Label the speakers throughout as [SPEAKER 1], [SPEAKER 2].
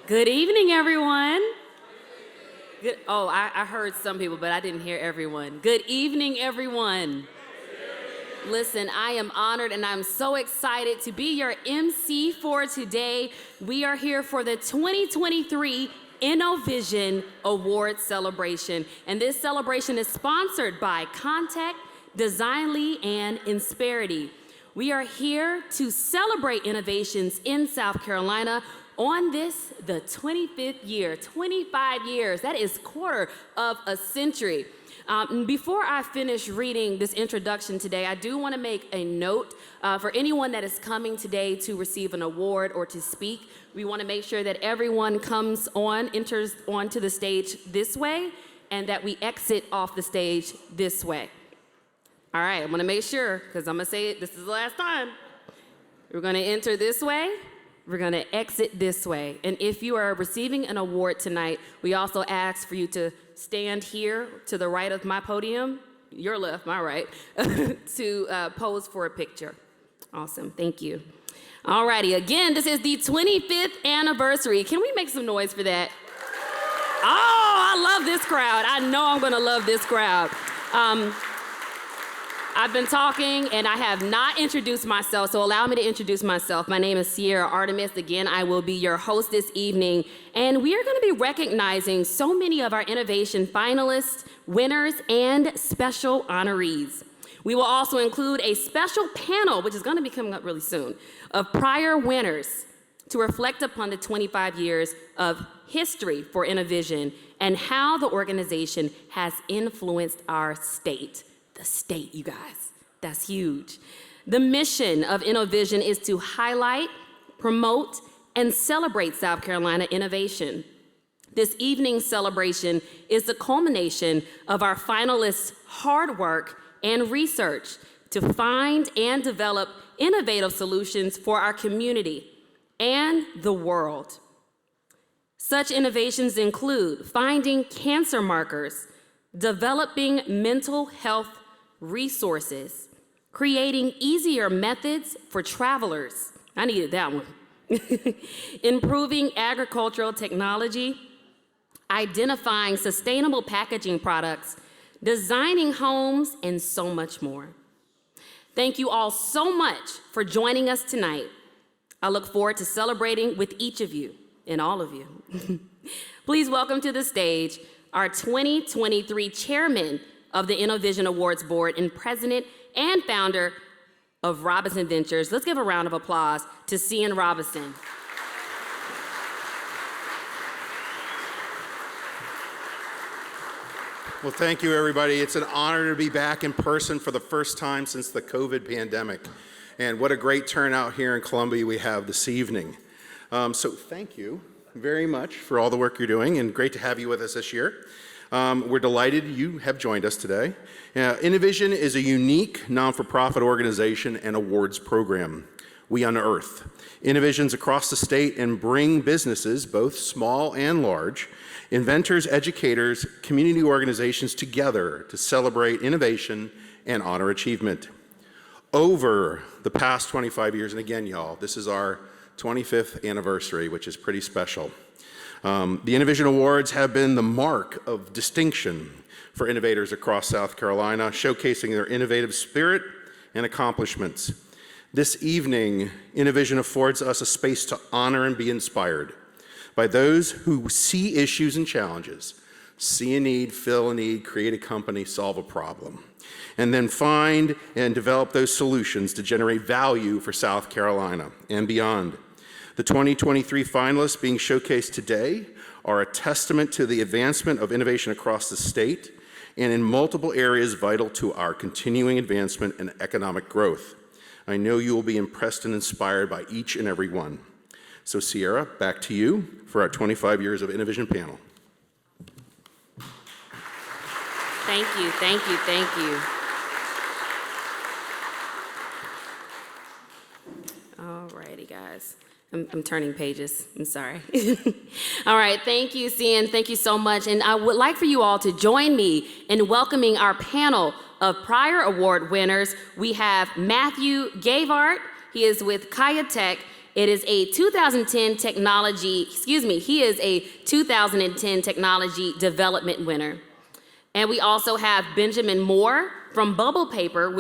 [SPEAKER 1] Good evening, everyone. I heard some people, but I didn't hear everyone. Good evening, everyone. Listen, I am honored and I'm so excited to be your MC for today. We are here for the 2023 InnoVision Award celebration. And this celebration is sponsored by Contact, Designly, and Insperity. We are here to celebrate innovations in South Carolina on this, the 25th year, 25 years. That is quarter of a century. Before I finish reading this introduction today, I do want to make a note for anyone that is coming today to receive an award or to speak. We want to make sure that everyone enters onto the stage this way, and that we exit off the stage this way. All right, I'm going to make sure, because I'm going to say it, this is the last time. We're going to enter this way. We're going to exit this way. And if you are receiving an award tonight, we also ask for you to stand here to the right of my podium, your left, my right, to pose for a picture. Awesome. Thank you. All righty. Again, this is the 25th anniversary. Can we make some noise for that? Oh, I love this crowd. I know I'm going to love this crowd. I've been talking and I have not introduced myself, so allow me to introduce myself. My name is Sierra Artemis. Again, I will be your host this evening, and we are going to be recognizing so many of our innovation finalists, winners, and special honorees. We will also include a special panel, which is going to be coming up really soon, of prior winners to reflect upon the 25 years of history for InnoVision and how the organization has influenced our state. The state, you guys, that's huge. The mission of InnoVision is to highlight, promote, and celebrate South Carolina innovation. This evening's celebration is the culmination of our finalists' hard work and research to find and develop innovative solutions for our community and the world. Such innovations include finding cancer markers, developing mental health resources, creating easier methods for travelers. I needed that one. Improving agricultural technology, identifying sustainable packaging products, designing homes, and so much more. Thank you all so much for joining us tonight. I look forward to celebrating with each of you and all of you. Please welcome to the stage our 2023 chairman of the InnoVision Awards Board and president and founder of Robinson Ventures. Let's give a round of applause to Cian Robinson.
[SPEAKER 2] Well, thank you, everybody. It's an honor to be back in person for the first time since the COVID pandemic. And what a great turnout here in Columbia we have this evening. So thank you very much for all the work you're doing, and great to have you with us this year. We're delighted you have joined us today. InnoVision is a unique non-for-profit organization and awards program. We unearth innovations across the state and bring businesses, both small and large, inventors, educators, community organizations together to celebrate innovation and honor achievement. Over the past 25 years, and again, y'all, this is our 25th anniversary, which is pretty special. The InnoVision Awards have been the mark of distinction for innovators across South Carolina, showcasing their innovative spirit and accomplishments. This evening, InnoVision affords us a space to honor and be inspired by those who see issues and challenges, see a need, fill a need, create a company, solve a problem, and then find and develop those solutions to generate value for South Carolina and beyond. The 2023 finalists being showcased today are a testament to the advancement of innovation across the state and in multiple areas vital to our continuing advancement and economic growth. I know you will be impressed and inspired by each and every one. So Sierra, back to you for our 25 years of InnoVision panel.
[SPEAKER 1] Thank you, thank you, thank you. All righty, guys. I'm turning pages, I'm sorry. All right, thank you, Cian, thank you so much. And I would like for you all to join me in welcoming our panel of prior award winners. We have Matthew Gavart, he is with Kaya Tech, It is a 2010 he is a 2010 technology development winner. And we also have Benjamin Moore from Bubble Paper,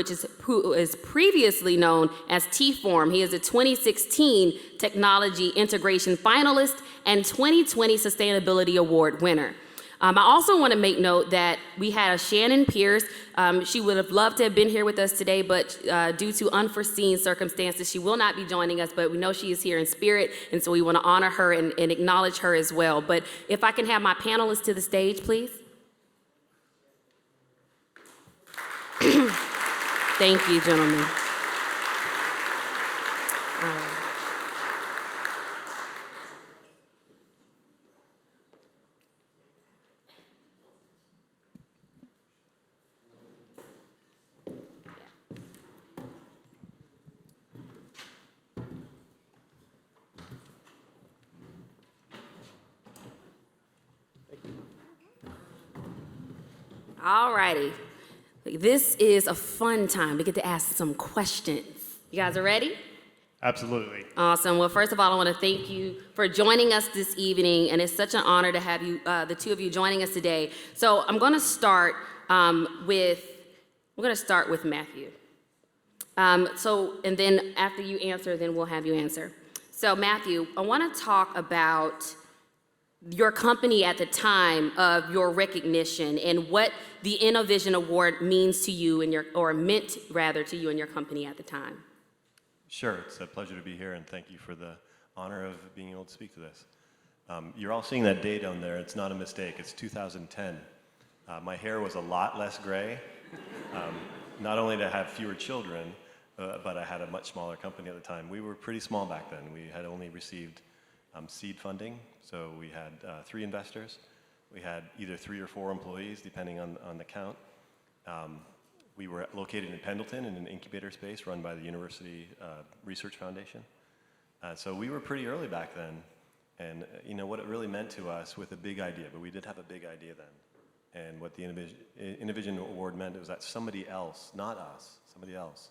[SPEAKER 1] who is previously known as T-Form. He is a 2016 Technology Integration Finalist and 2020 Sustainability Award winner. I also want to make note that we had a Shannon Pierce. She would have loved to have been here with us today, but due to unforeseen circumstances, she will not be joining us, but we know she is here in spirit, and so we want to honor her and acknowledge her as well. But if I can have my panelists to the stage, please. Thank you, gentlemen. All righty. This is a fun time. We get to ask some questions. You guys are ready?
[SPEAKER 3] Absolutely.
[SPEAKER 1] Awesome. Well, first of all, I want to thank you for joining us this evening, and it's such an honor to have you, the two of you, joining us today. So I'm going to start with Matthew. And then after you answer, then we'll have you answer. So Matthew, I want to talk about your company at the time of your recognition and what the InnoVision Award means to you meant to you and your company at the time.
[SPEAKER 4] Sure, it's a pleasure to be here, and thank you for the honor of being able to speak to this. You're all seeing that date on there. It's not a mistake. It's 2010. My hair was a lot less gray. Not only did I have fewer children, but I had a much smaller company at the time. We were pretty small back then. We had only received seed funding, so we had 3 investors. We had either 3 or 4 employees, depending on the count. We were located in Pendleton in an incubator space run by the University Research Foundation. So we were pretty early back then, and what it really meant to us with a big idea, but we did have a big idea then. And what the InnoVision Award meant was that somebody else, not us, somebody else,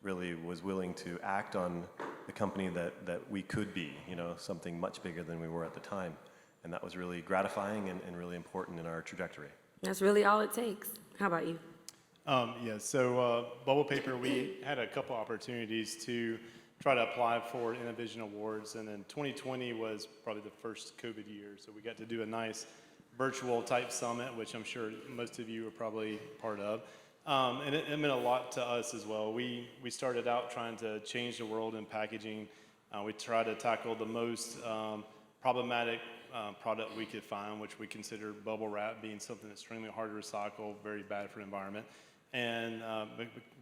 [SPEAKER 4] really was willing to act on the company that we could be, something much bigger than we were at the time. And that was really gratifying and really important in our trajectory.
[SPEAKER 1] That's really all it takes. How about you?
[SPEAKER 3] So Bubble Paper, we had a couple opportunities to try to apply for InnoVision Awards, and then 2020 was probably the first COVID year, so we got to do a nice virtual type summit, which I'm sure most of you are probably part of. And it meant a lot to us as well. We started out trying to change the world in packaging. We tried to tackle the most problematic product we could find, which we considered bubble wrap being something extremely hard to recycle, very bad for the environment. And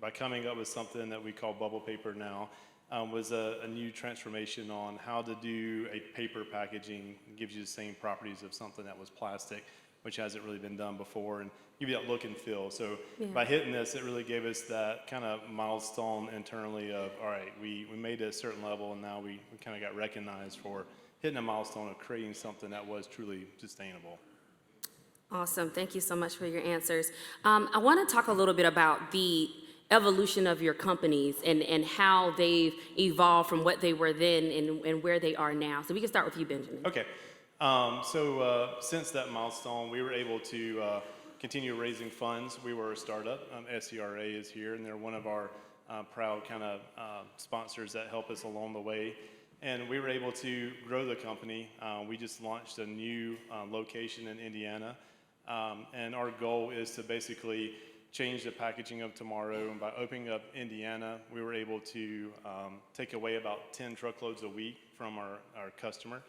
[SPEAKER 3] by coming up with something that we call Bubble Paper now, was a new transformation on how to do a paper packaging. It gives you the same properties of something that was plastic, which hasn't really been done before, and give you that look and feel. So by hitting this, it really gave us that kind of milestone internally of, all right, we made it a certain level, and now we kind of got recognized for hitting a milestone of creating something that was truly sustainable.
[SPEAKER 1] Awesome. Thank you so much for your answers. I want to talk a little bit about the evolution of your companies and how they've evolved from what they were then and where they are now. So we can start with you, Benjamin.
[SPEAKER 3] Okay. Since that milestone, we were able to continue raising funds. We were a startup. SCRA is here, and they're one of our proud kind of sponsors that help us along the way. And we were able to grow the company. We just launched a new location in Indiana. And our goal is to basically change the packaging of tomorrow. And by opening up Indiana, we were able to take away about 10 truckloads a week from our customer,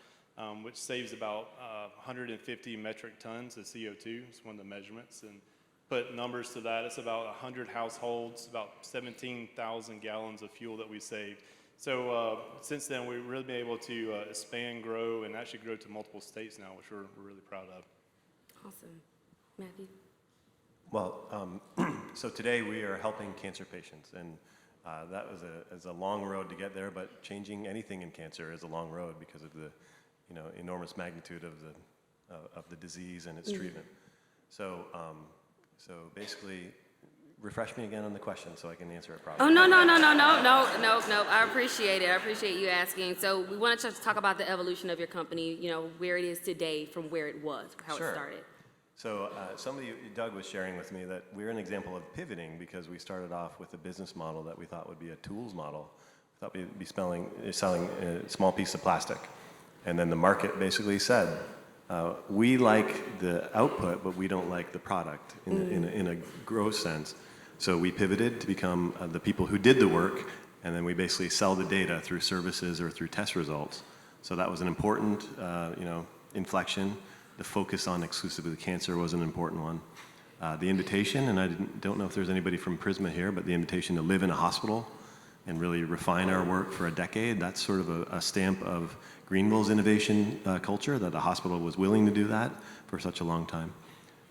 [SPEAKER 3] which saves about 150 metric tons of CO2. It's one of the measurements. And put numbers to that, it's about 100 households, about 17,000 gallons of fuel that we saved. So since then, we've really been able to expand, grow, and actually grow to multiple states now, which we're really proud of.
[SPEAKER 1] Awesome. Matthew?
[SPEAKER 4] Well, so today we are helping cancer patients, and that was a long road to get there, but changing anything in cancer is a long road because of the enormous magnitude of the disease and its treatment. So basically, refresh me again on the question so I can answer it
[SPEAKER 1] Oh,
[SPEAKER 4] properly.
[SPEAKER 1] no. I appreciate it. I appreciate you asking. So we wanted to talk about the evolution of your company, where it is today from where it was, how
[SPEAKER 4] Sure.
[SPEAKER 1] it started.
[SPEAKER 4] So Doug was sharing with me that we're an example of pivoting because we started off with a business model that we thought would be a tools model. We thought we'd be selling a small piece of plastic. And then the market basically said, we like the output, but we don't like the product in a gross sense. So we pivoted to become the people who did the work, and then we basically sell the data through services or through test results. So that was an important inflection. The focus on exclusively cancer was an important one. The invitation, and I don't know if there's anybody from Prisma here, but the invitation to live in a hospital and really refine our work for a decade, that's sort of a stamp of Greenville's innovation culture, that the hospital was willing to do that for such a long time.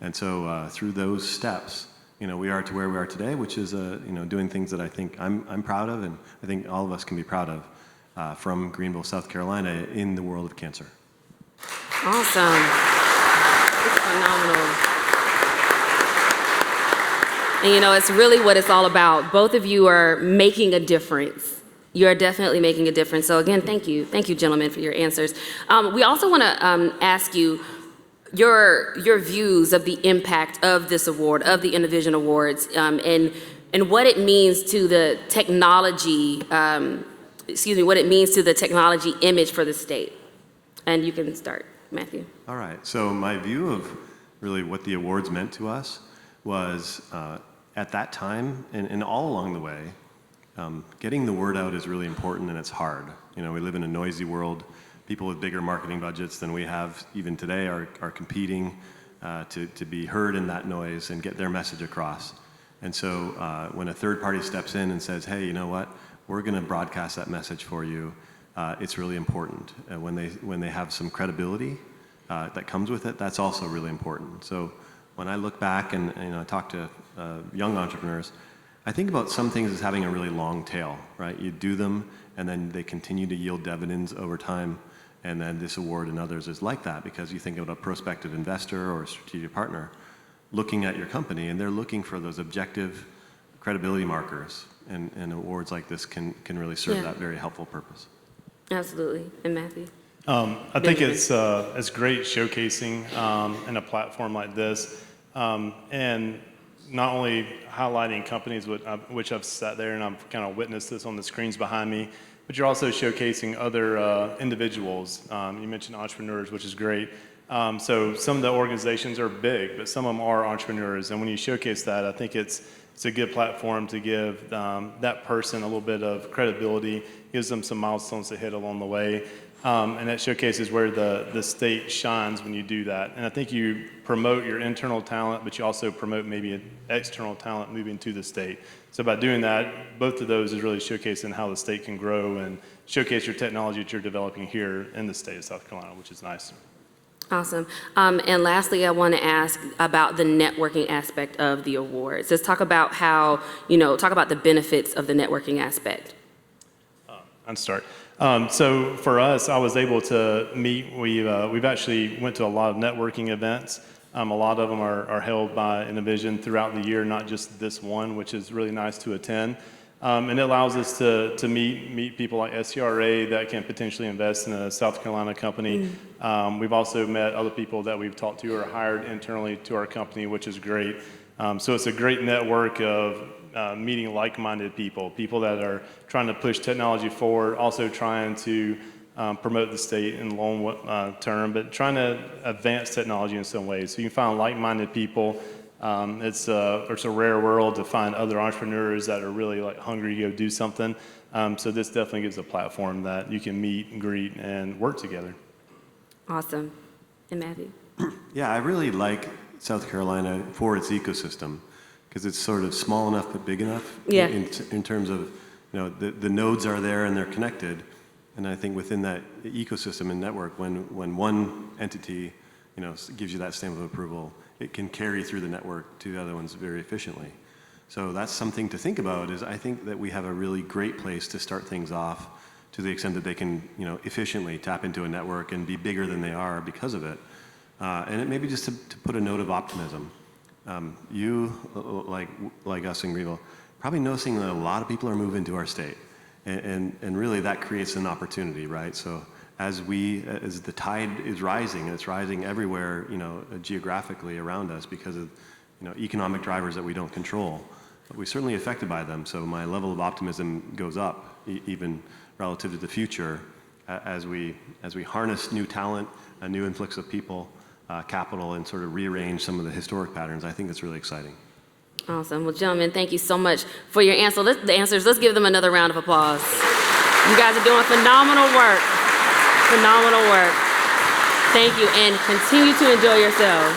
[SPEAKER 4] And so through those steps, we are to where we are today, which is doing things that I think I'm proud of, and I think all of us can be proud of from Greenville, South Carolina, in the world of cancer.
[SPEAKER 1] Awesome. It's phenomenal. And it's really what it's all about. Both of you are making a difference. You are definitely making a difference. So again, thank you. Thank you, gentlemen, for your answers. We also want to ask you your views of the impact of this award, of the InnoVision Awards, and what it means to the technology, what it means to the technology image for the state. And you can start, Matthew.
[SPEAKER 4] All right. So my view of really what the awards meant to us was at that time and all along the way, getting the word out is really important, and it's hard. We live in a noisy world. People with bigger marketing budgets than we have even today are competing to be heard in that noise and get their message across. And so when a third party steps in and says, hey, you know what, we're going to broadcast that message for you, it's really important. When they have some credibility that comes with it, that's also really important. So when I look back and I talk to young entrepreneurs, I think about some things as having a really long tail, right? You do them, and then they continue to yield dividends over time. And then this award and others is like that, because you think about a prospective investor or a strategic partner looking at your company, and they're looking for those objective credibility markers. And awards like this can really serve that very helpful purpose.
[SPEAKER 1] Absolutely. And Matthew?
[SPEAKER 3] I think it's great showcasing in a platform like this, and not only highlighting companies which I've sat there and I've kind of witnessed this on the screens behind me, but you're also showcasing other individuals. You mentioned entrepreneurs, which is great. So some of the organizations are big, but some of them are entrepreneurs, and when you showcase that, I think it's a good platform to give that person a little bit of credibility, gives them some milestones to hit along the way. And that showcases where the state shines when you do that. And I think you promote your internal talent, but you also promote maybe an external talent moving to the state. So by doing that, both of those is really showcasing how the state can grow and showcase your technology that you're developing here in the state of South Carolina, which is nice.
[SPEAKER 1] Awesome. And lastly, I want to ask about the networking aspect of the awards. Let's talk about how, talk about the benefits of the networking aspect.
[SPEAKER 3] I'll start. So for us, I was able to meet. We've actually went to a lot of networking events. A lot of them are held by InnoVision throughout the year, not just this one, which is really nice to attend. And it allows us to meet people like SCRA that can potentially invest in a South Carolina company. We've also met other people that we've talked to or hired internally to our company, which is great. So it's a great network of meeting like-minded people that are trying to push technology forward, also trying to promote the state in the long term, but trying to advance technology in some ways. So you can find like-minded people. It's a rare world to find other entrepreneurs that are really hungry to go do something. So this definitely gives a platform that you can meet and greet and work together.
[SPEAKER 1] Awesome. And Matthew?
[SPEAKER 4] Yeah, I really like South Carolina for its ecosystem, because it's sort of small enough but big enough in terms of, the nodes are there and they're connected. And I think within that ecosystem and network, when one entity, gives you that stamp of approval, it can carry through the network to the other ones very efficiently. So that's something to think about. Is I think that we have a really great place to start things off, to the extent that they can, efficiently tap into a network and be bigger than they are because of it. And it maybe just to put a note of optimism. You, like us in Greenville, probably noticing that a lot of people are moving to our state. And really that creates an opportunity, right? So as the tide is rising, and it's rising everywhere, geographically around us because of, economic drivers that we don't control, but we're certainly affected by them. So my level of optimism goes up, even relative to the future, as we harness new talent, a new influx of people, capital, and sort of rearrange some of the historic patterns. I think that's really exciting.
[SPEAKER 1] Awesome. Well, gentlemen, thank you so much for your answers. Let's give them another round of applause. You guys are doing phenomenal work. Phenomenal work. Thank you, and continue to enjoy yourselves.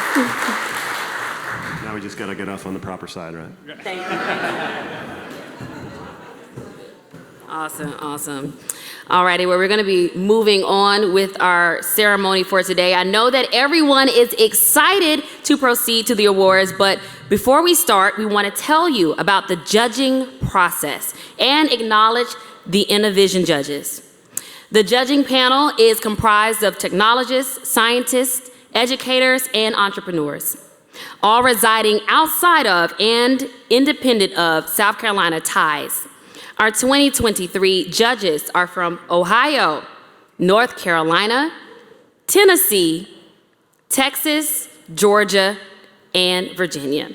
[SPEAKER 4] Now we just got to get off on the proper side, right?
[SPEAKER 1] Thank you. Awesome. Alrighty, well, we're going to be moving on with our ceremony for today. I know that everyone is excited to proceed to the awards, but before we start, we want to tell you about the judging process and acknowledge the InnoVision judges. The judging panel is comprised of technologists, scientists, educators, and entrepreneurs, all residing outside of and independent of South Carolina ties. Our 2023 judges are from Ohio, North Carolina, Tennessee, Texas, Georgia, and Virginia.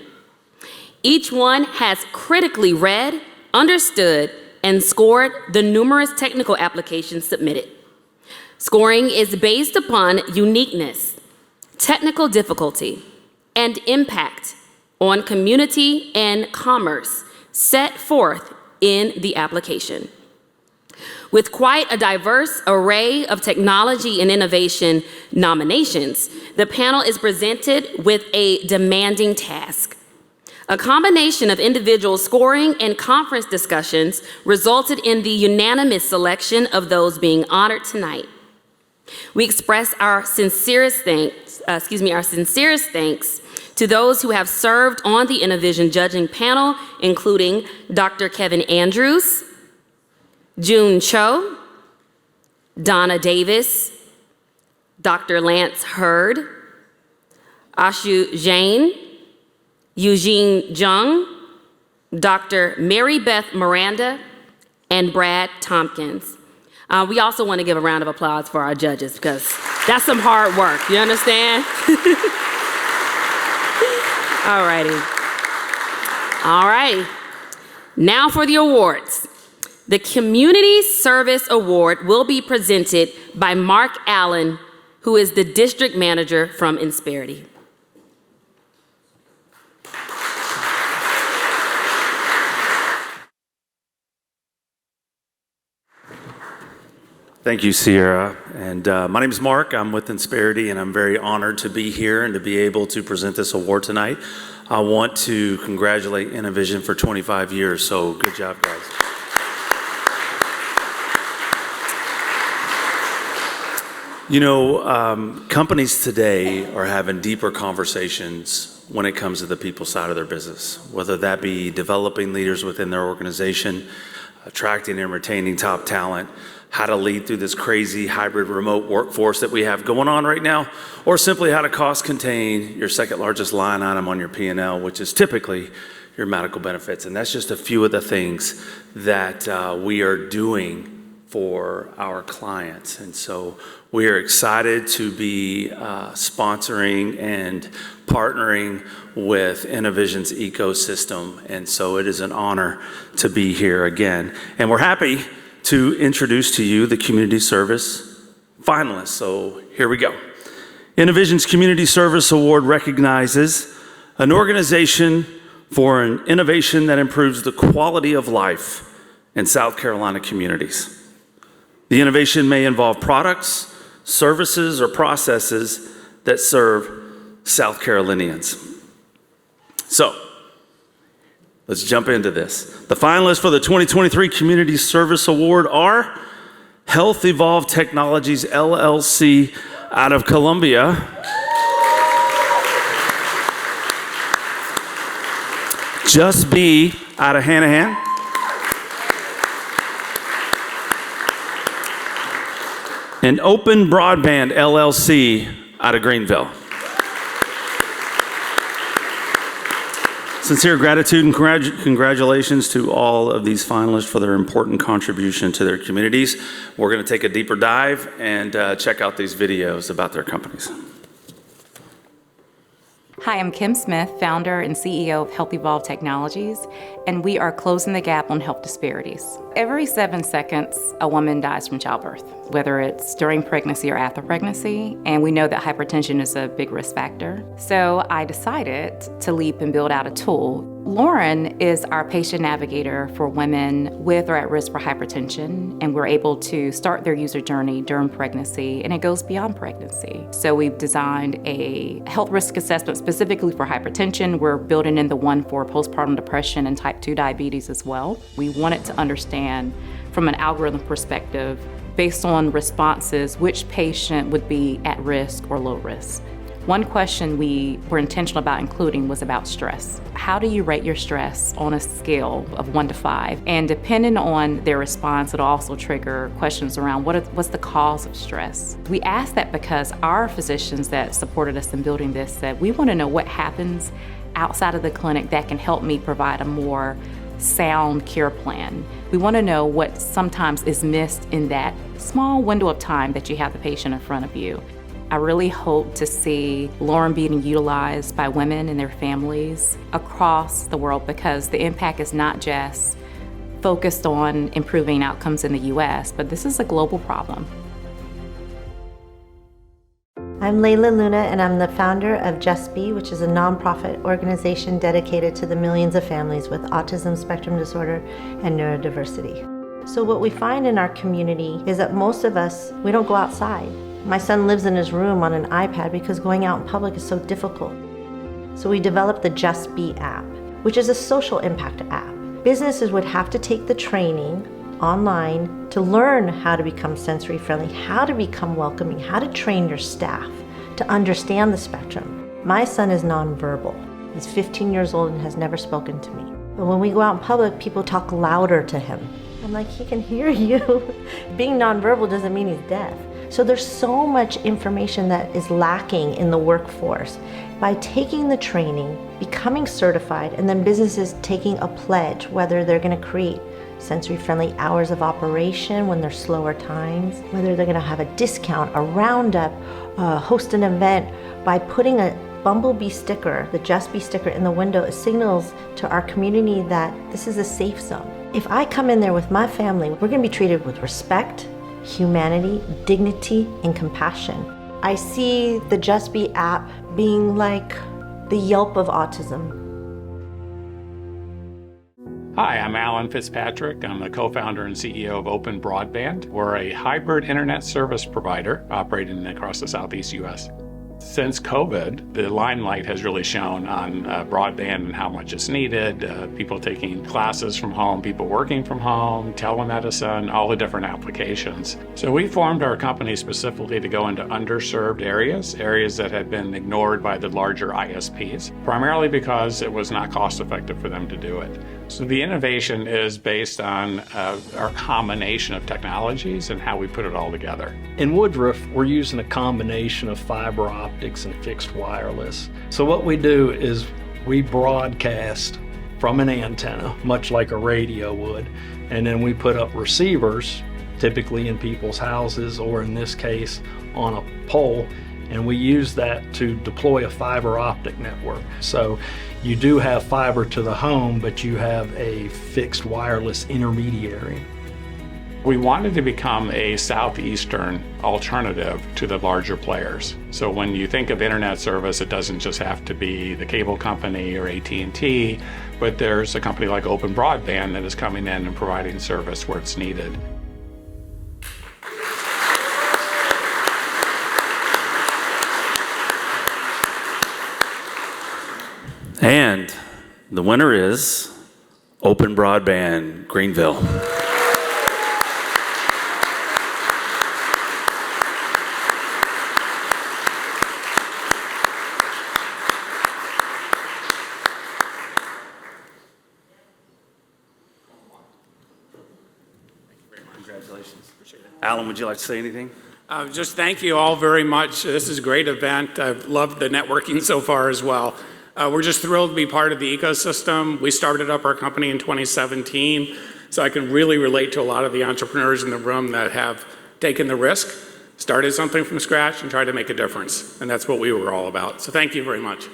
[SPEAKER 1] Each one has critically read, understood, and scored the numerous technical applications submitted. Scoring is based upon uniqueness, technical difficulty, and impact on community and commerce set forth in the application. With quite a diverse array of technology and innovation nominations, the panel is presented with a demanding task. A combination of individual scoring and conference discussions resulted in the unanimous selection of those being honored tonight. We express our sincerest thanks to those who have served on the InnoVision judging panel, including Dr. Kevin Andrews, June Cho, Donna Davis, Dr. Lance Hurd, Ashu Jain, Eugene Jung, Dr. Mary Beth Miranda, and Brad Tompkins. We also want to give a round of applause for our judges because that's some hard work, you understand? All righty. Now for the awards. The Community Service Award will be presented by Mark Allen, who is the district manager from Insperity.
[SPEAKER 5] Thank you, Sierra. And my name is Mark. I'm with Insperity, and I'm very honored to be here and to be able to present this award tonight. I want to congratulate InnoVision for 25 years, so good job, guys. Companies today are having deeper conversations when it comes to the people side of their business, whether that be developing leaders within their organization, attracting and retaining top talent, how to lead through this crazy hybrid remote workforce that we have going on right now, or simply how to cost contain your second largest line item on your P&L, which is typically your medical benefits. And that's just a few of the things that we are doing for our clients. And so we are excited to be sponsoring and partnering with InnoVision's ecosystem. And so it is an honor to be here again. And we're happy to introduce to you the Community Service finalists. So here we go. InnoVision's Community Service Award recognizes an organization for an innovation that improves the quality of life in South Carolina communities. The innovation may involve products, services, or processes that serve South Carolinians. So, let's jump into this. The finalists for the 2023 Community Service Award are Health Evolved Technologies, LLC, out of Columbia. Just Be, out of Hanahan. And Open Broadband, LLC, out of Greenville. Sincere gratitude and congratulations to all of these finalists for their important contribution to their communities. We're going to take a deeper dive and check out these videos about their companies.
[SPEAKER 6] Hi, I'm Kim Smith, founder and CEO of Health Evolve Technologies, and we are closing the gap on health disparities. Every 7 seconds, a woman dies from childbirth, whether it's during pregnancy or after pregnancy, and we know that hypertension is a big risk factor. So I decided to leap and build out a tool. Lauren is our patient navigator for women with or at risk for hypertension, and we're able to start their user journey during pregnancy, and it goes beyond pregnancy. So we've designed a health risk assessment specifically for hypertension. We're building in the one for postpartum depression and type 2 diabetes as well. We wanted to understand from an algorithm perspective, based on responses, which patient would be at risk or low risk. One question we were intentional about including was about stress. How do you rate your stress on a scale of 1 to 5? And depending on their response, it'll also trigger questions around what's the cause of stress. We asked that because our physicians that supported us in building this said, we want to know what happens outside of the clinic that can help me provide a more sound care plan. We want to know what sometimes is missed in that small window of time that you have the patient in front of you. I really hope to see Lauren being utilized by women and their families across the world, because the impact is not just focused on improving outcomes in the US, but this is a global problem.
[SPEAKER 7] I'm Layla Luna, and I'm the founder of Just Be, which is a nonprofit organization dedicated to the millions of families with autism spectrum disorder and neurodiversity. So what we find in our community is that most of us, we don't go outside. My son lives in his room on an iPad because going out in public is so difficult. So we developed the Just Be app, which is a social impact app. Businesses would have to take the training online to learn how to become sensory friendly, how to become welcoming, how to train your staff to understand the spectrum. My son is nonverbal. He's 15 years old and has never spoken to me. But when we go out in public, people talk louder to him. I'm like, he can hear you. Being nonverbal doesn't mean he's deaf. So there's so much information that is lacking in the workforce. By taking the training, becoming certified, and then businesses taking a pledge, whether they're going to create sensory-friendly hours of operation when there's slower times, whether they're going to have a discount, a roundup, host an event, by putting a Bumblebee sticker, the Just Be sticker in the window, it signals to our community that this is a safe zone. If I come in there with my family, we're going to be treated with respect, humanity, dignity, and compassion. I see the Just Be app being like the Yelp of autism.
[SPEAKER 8] Hi, I'm Alan Fitzpatrick. I'm the co-founder and CEO of Open Broadband. We're a hybrid internet service provider operating across the Southeast U.S. Since COVID, the limelight has really shone on broadband and how much it's needed, people taking classes from home, people working from home, telemedicine, all the different applications. So we formed our company specifically to go into underserved areas that had been ignored by the larger ISPs, primarily because it was not cost effective for them to do it. So the innovation is based on our combination of technologies and how we put it all together.
[SPEAKER 9] In Woodruff, we're using a combination of fiber optics and fixed wireless. So what we do is we broadcast from an antenna, much like a radio would, and then we put up receivers, typically in people's houses, or in this case, on a pole, and we use that to deploy a fiber optic network. So you do have fiber to the home, but you have a fixed wireless intermediary.
[SPEAKER 8] We wanted to become a southeastern alternative to the larger players. So when you think of internet service, it doesn't just have to be the cable company or AT&T, but there's a company like Open Broadband that is coming in and providing service where it's needed.
[SPEAKER 5] And the winner is Open Broadband Greenville. Congratulations. Alan, would you like to say anything?
[SPEAKER 10] Just thank you all very much. This is a great event. I've loved the networking so far as well. We're just thrilled to be part of the ecosystem. We started up our company in 2017, so I can really relate to a lot of the entrepreneurs in the room that have taken the risk, started something from scratch, and tried to make a difference. And that's what we were all about. So thank you very much.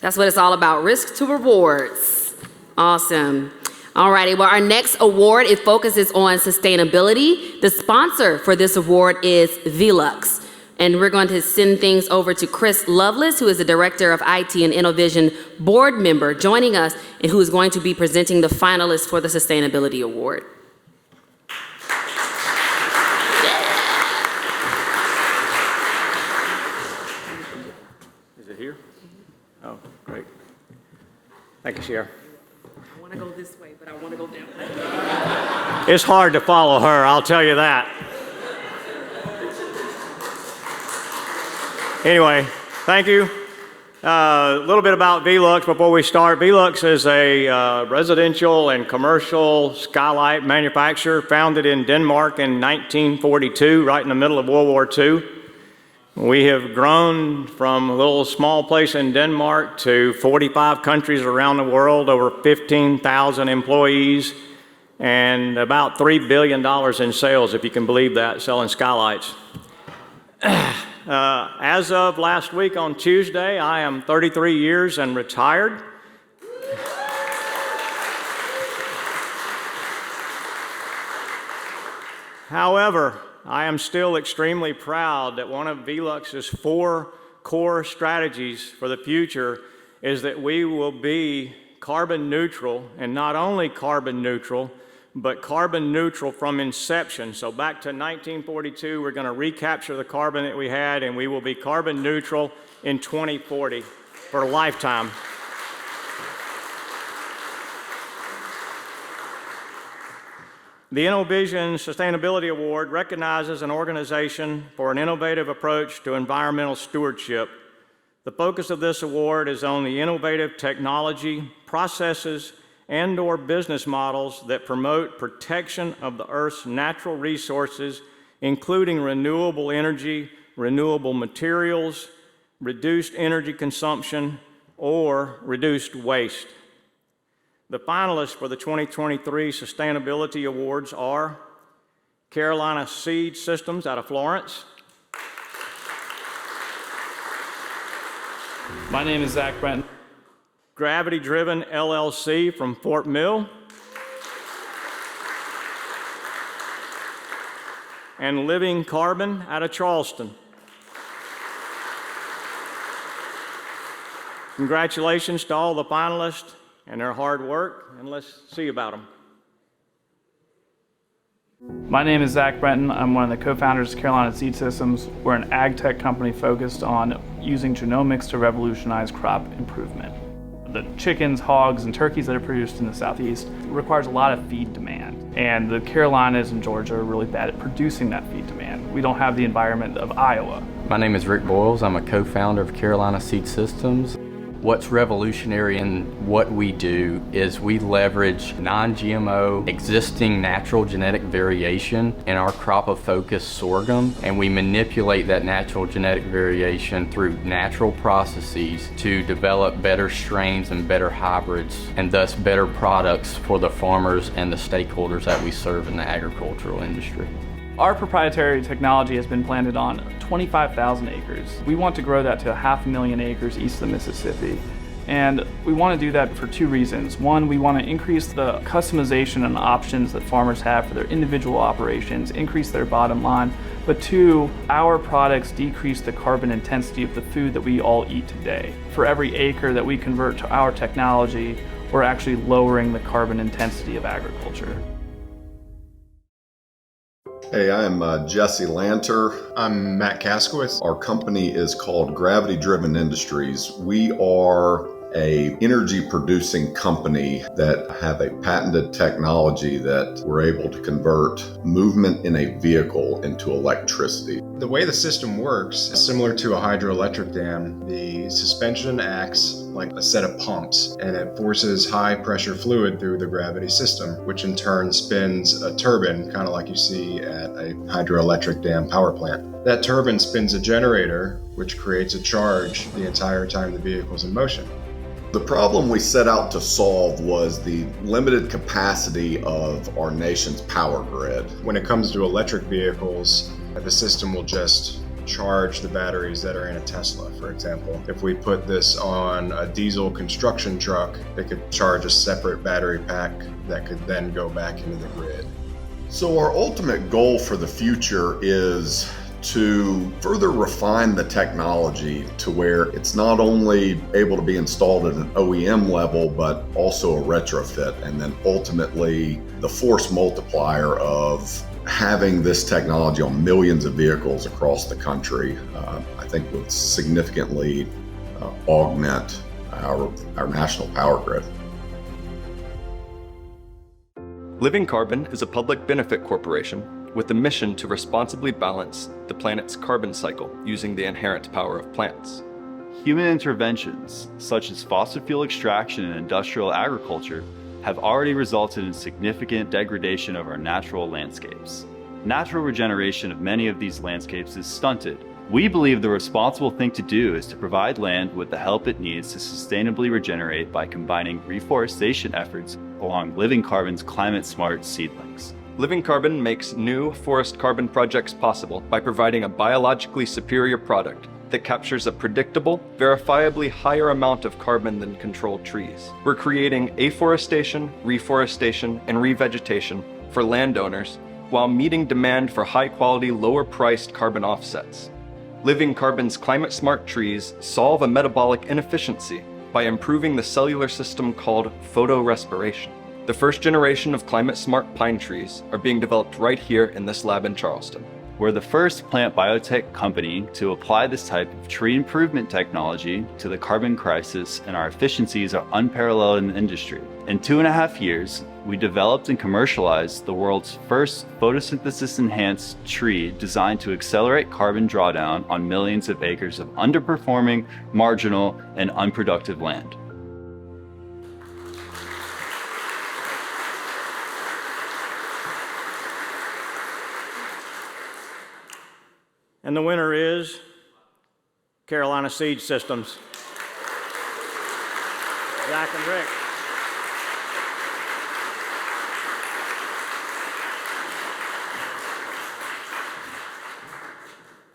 [SPEAKER 1] That's what it's all about, risk to rewards. Awesome. All righty, well, our next award, it focuses on sustainability. The sponsor for this award is Velux. And we're going to send things over to Chris Lovelace, who is the Director of IT and InnoVision board member, joining us, and who is going to be presenting the finalists for the Sustainability Award.
[SPEAKER 11] Is it here? Oh, great. Thank you, Sheriff.
[SPEAKER 1] I want to go this way, but I want to go that way.
[SPEAKER 11] It's hard to follow her, I'll tell you that. Anyway, thank you. A little bit about Velux before we start. Velux is a residential and commercial skylight manufacturer founded in Denmark in 1942, right in the middle of World War II. We have grown from a little small place in Denmark to 45 countries around the world, over 15,000 employees, and about $3 billion in sales, if you can believe that, selling skylights. As of last week on Tuesday, I am 33 years and retired. However, I am still extremely proud that one of Velux's 4 core strategies for the future is that we will be carbon neutral, and not only carbon neutral, but carbon neutral from inception. So back to 1942, we're going to recapture the carbon that we had, and we will be carbon neutral in 2040 for a lifetime. The InnoVision Sustainability Award recognizes an organization for an innovative approach to environmental stewardship. The focus of this award is on the innovative technology, processes, and/or business models that promote protection of the Earth's natural resources, including renewable energy, renewable materials, reduced energy consumption, or reduced waste. The finalists for the 2023 Sustainability Awards are Carolina Seed Systems out of Florence.
[SPEAKER 12] My name is Zach Brenton.
[SPEAKER 11] Gravity Driven LLC from Fort Mill. And Living Carbon out of Charleston. Congratulations to all the finalists and their hard work, and let's see about them.
[SPEAKER 12] My name is Zach Brenton. I'm one of the co-founders of Carolina Seed Systems. We're an ag tech company focused on using genomics to revolutionize crop improvement. The chickens, hogs, and turkeys that are produced in the Southeast requires a lot of feed demand. And the Carolinas and Georgia are really bad at producing that feed demand. We don't have the environment of Iowa.
[SPEAKER 13] My name is Rick Boyles. I'm a co-founder of Carolina Seed Systems. What's revolutionary in what we do is we leverage non-GMO existing natural genetic variation in our crop of focus sorghum, and we manipulate that natural genetic variation through natural processes to develop better strains and better hybrids, and thus better products for the farmers and the stakeholders that we serve in the agricultural industry.
[SPEAKER 12] Our proprietary technology has been planted on 25,000 acres. We want to grow that to 500,000 acres east of the Mississippi. And we want to do that for 2 reasons. One, we want to increase the customization and options that farmers have for their individual operations, increase their bottom line. But 2, our products decrease the carbon intensity of the food that we all eat today. For every acre that we convert to our technology, we're actually lowering the carbon intensity of agriculture.
[SPEAKER 14] Hey, I'm Jesse Lanter.
[SPEAKER 15] I'm Matt Kaskowitz.
[SPEAKER 14] Our company is called Gravity Driven Industries. We are a energy producing company that have a patented technology that we're able to convert movement in a vehicle into electricity.
[SPEAKER 15] The way the system works is similar to a hydroelectric dam. The suspension acts like a set of pumps, and it forces high pressure fluid through the gravity system, which in turn spins a turbine, kind of like you see at a hydroelectric dam power plant. That turbine spins a generator, which creates a charge the entire time the vehicle's in motion.
[SPEAKER 14] The problem we set out to solve was the limited capacity of our nation's power grid.
[SPEAKER 15] When it comes to electric vehicles, the system will just charge the batteries that are in a Tesla, for example. If we put this on a diesel construction truck, it could charge a separate battery pack that could then go back into the grid.
[SPEAKER 14] So our ultimate goal for the future is to further refine the technology to where it's not only able to be installed at an OEM level, but also a retrofit, and then ultimately the force multiplier of having this technology on millions of vehicles across the country, I think would significantly augment our national power grid.
[SPEAKER 16] Living Carbon is a public benefit corporation with a mission to responsibly balance the planet's carbon cycle using the inherent power of plants.
[SPEAKER 17] Human interventions, such as fossil fuel extraction and industrial agriculture, have already resulted in significant degradation of our natural landscapes. Natural regeneration of many of these landscapes is stunted. We believe the responsible thing to do is to provide land with the help it needs to sustainably regenerate by combining reforestation efforts along Living Carbon's climate-smart seedlings.
[SPEAKER 16] Living Carbon makes new forest carbon projects possible by providing a biologically superior product that captures a predictable, verifiably higher amount of carbon than controlled trees. We're creating afforestation, reforestation, and revegetation for landowners while meeting demand for high-quality, lower-priced carbon offsets. Living Carbon's climate-smart trees solve a metabolic inefficiency by improving the cellular system called photorespiration. The first generation of climate-smart pine trees are being developed right here in this lab in Charleston.
[SPEAKER 17] We're the first plant biotech company to apply this type of tree improvement technology to the carbon crisis, and our efficiencies are unparalleled in the industry. In 2.5 years, we developed and commercialized the world's first photosynthesis-enhanced tree designed to accelerate carbon drawdown on millions of acres of underperforming, marginal, and unproductive land.
[SPEAKER 11] And the winner is Carolina Seed Systems. Zach and Rick.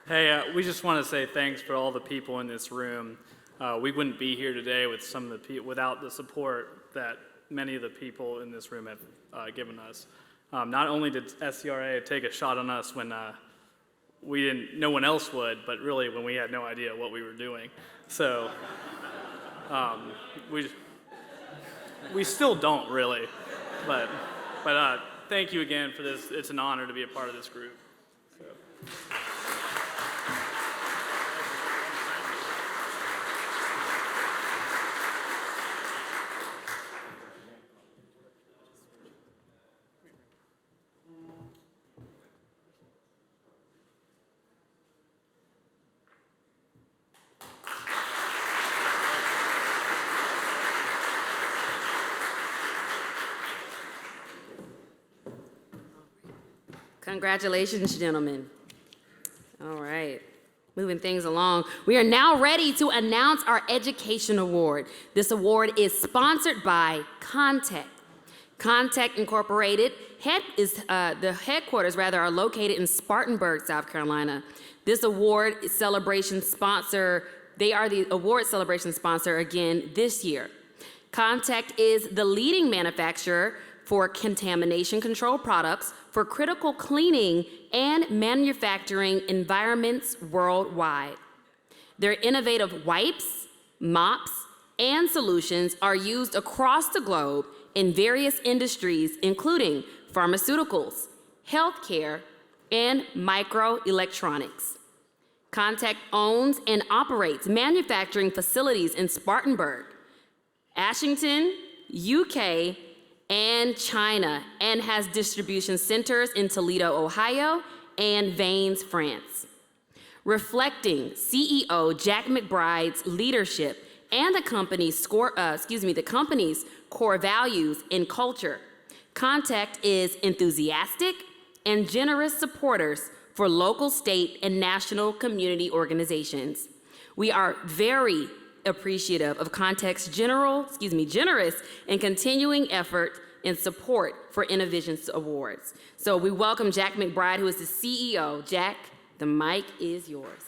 [SPEAKER 12] Hey, we just want to say thanks for all the people in this room. We wouldn't be here today with without the support that many of the people in this room have given us. Not only did SCRA take a shot on us when no one else would, but really when we had no idea what we were doing. So we still don't really, but thank you again for this. It's an honor to be a part of this group. So.
[SPEAKER 1] Congratulations, gentlemen. All right, moving things along. We are now ready to announce our Education Award. This award is sponsored by Contech. Contech Incorporated the headquarters are located in Spartanburg, South Carolina. This award celebration sponsor, they are the award celebration sponsor again this year. Contech is the leading manufacturer for contamination control products for critical cleaning and manufacturing environments worldwide. Their innovative wipes, mops, and solutions are used across the globe in various industries, including pharmaceuticals, healthcare, and microelectronics. Contech owns and operates manufacturing facilities in Spartanburg, Ashington, UK, and China, and has distribution centers in Toledo, Ohio, and Vannes, France. Reflecting CEO Jack McBride's leadership and the company's core values and culture, Contech is enthusiastic and generous supporters for local, state, and national community organizations. We are very appreciative of Contech's generous and continuing effort and support for InnoVision Awards. So we welcome Jack McBride, who is the CEO. Jack, the mic is yours.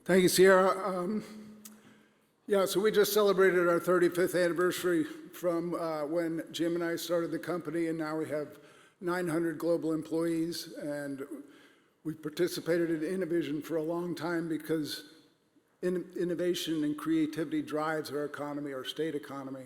[SPEAKER 18] Thank you, Sierra. So we just celebrated our 35th anniversary from when Jim and I started the company, and now we have 900 global employees, and we've participated in InnoVision for a long time because innovation and creativity drives our economy, our state economy.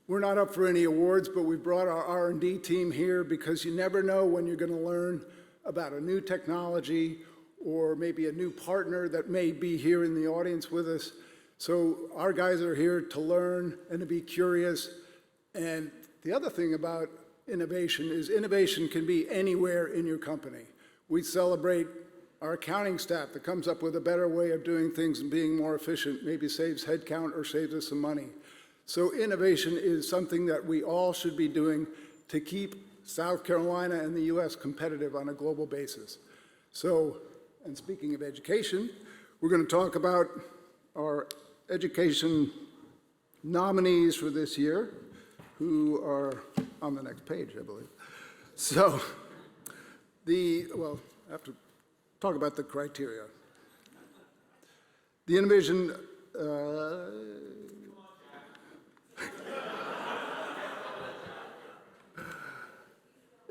[SPEAKER 18] We're not up for any awards, but we brought our R&D team here because you never know when you're going to learn about a new technology or maybe a new partner that may be here in the audience with us. So our guys are here to learn and to be curious. And the other thing about innovation is innovation can be anywhere in your company. We celebrate our accounting staff that comes up with a better way of doing things and being more efficient, maybe saves headcount or saves us some money. So innovation is something that we all should be doing to keep South Carolina and the US competitive on a global basis. So, and speaking of education, we're going to talk about our education nominees for this year, who are on the next page, I believe. So, I have to talk about the criteria. The InnoVision,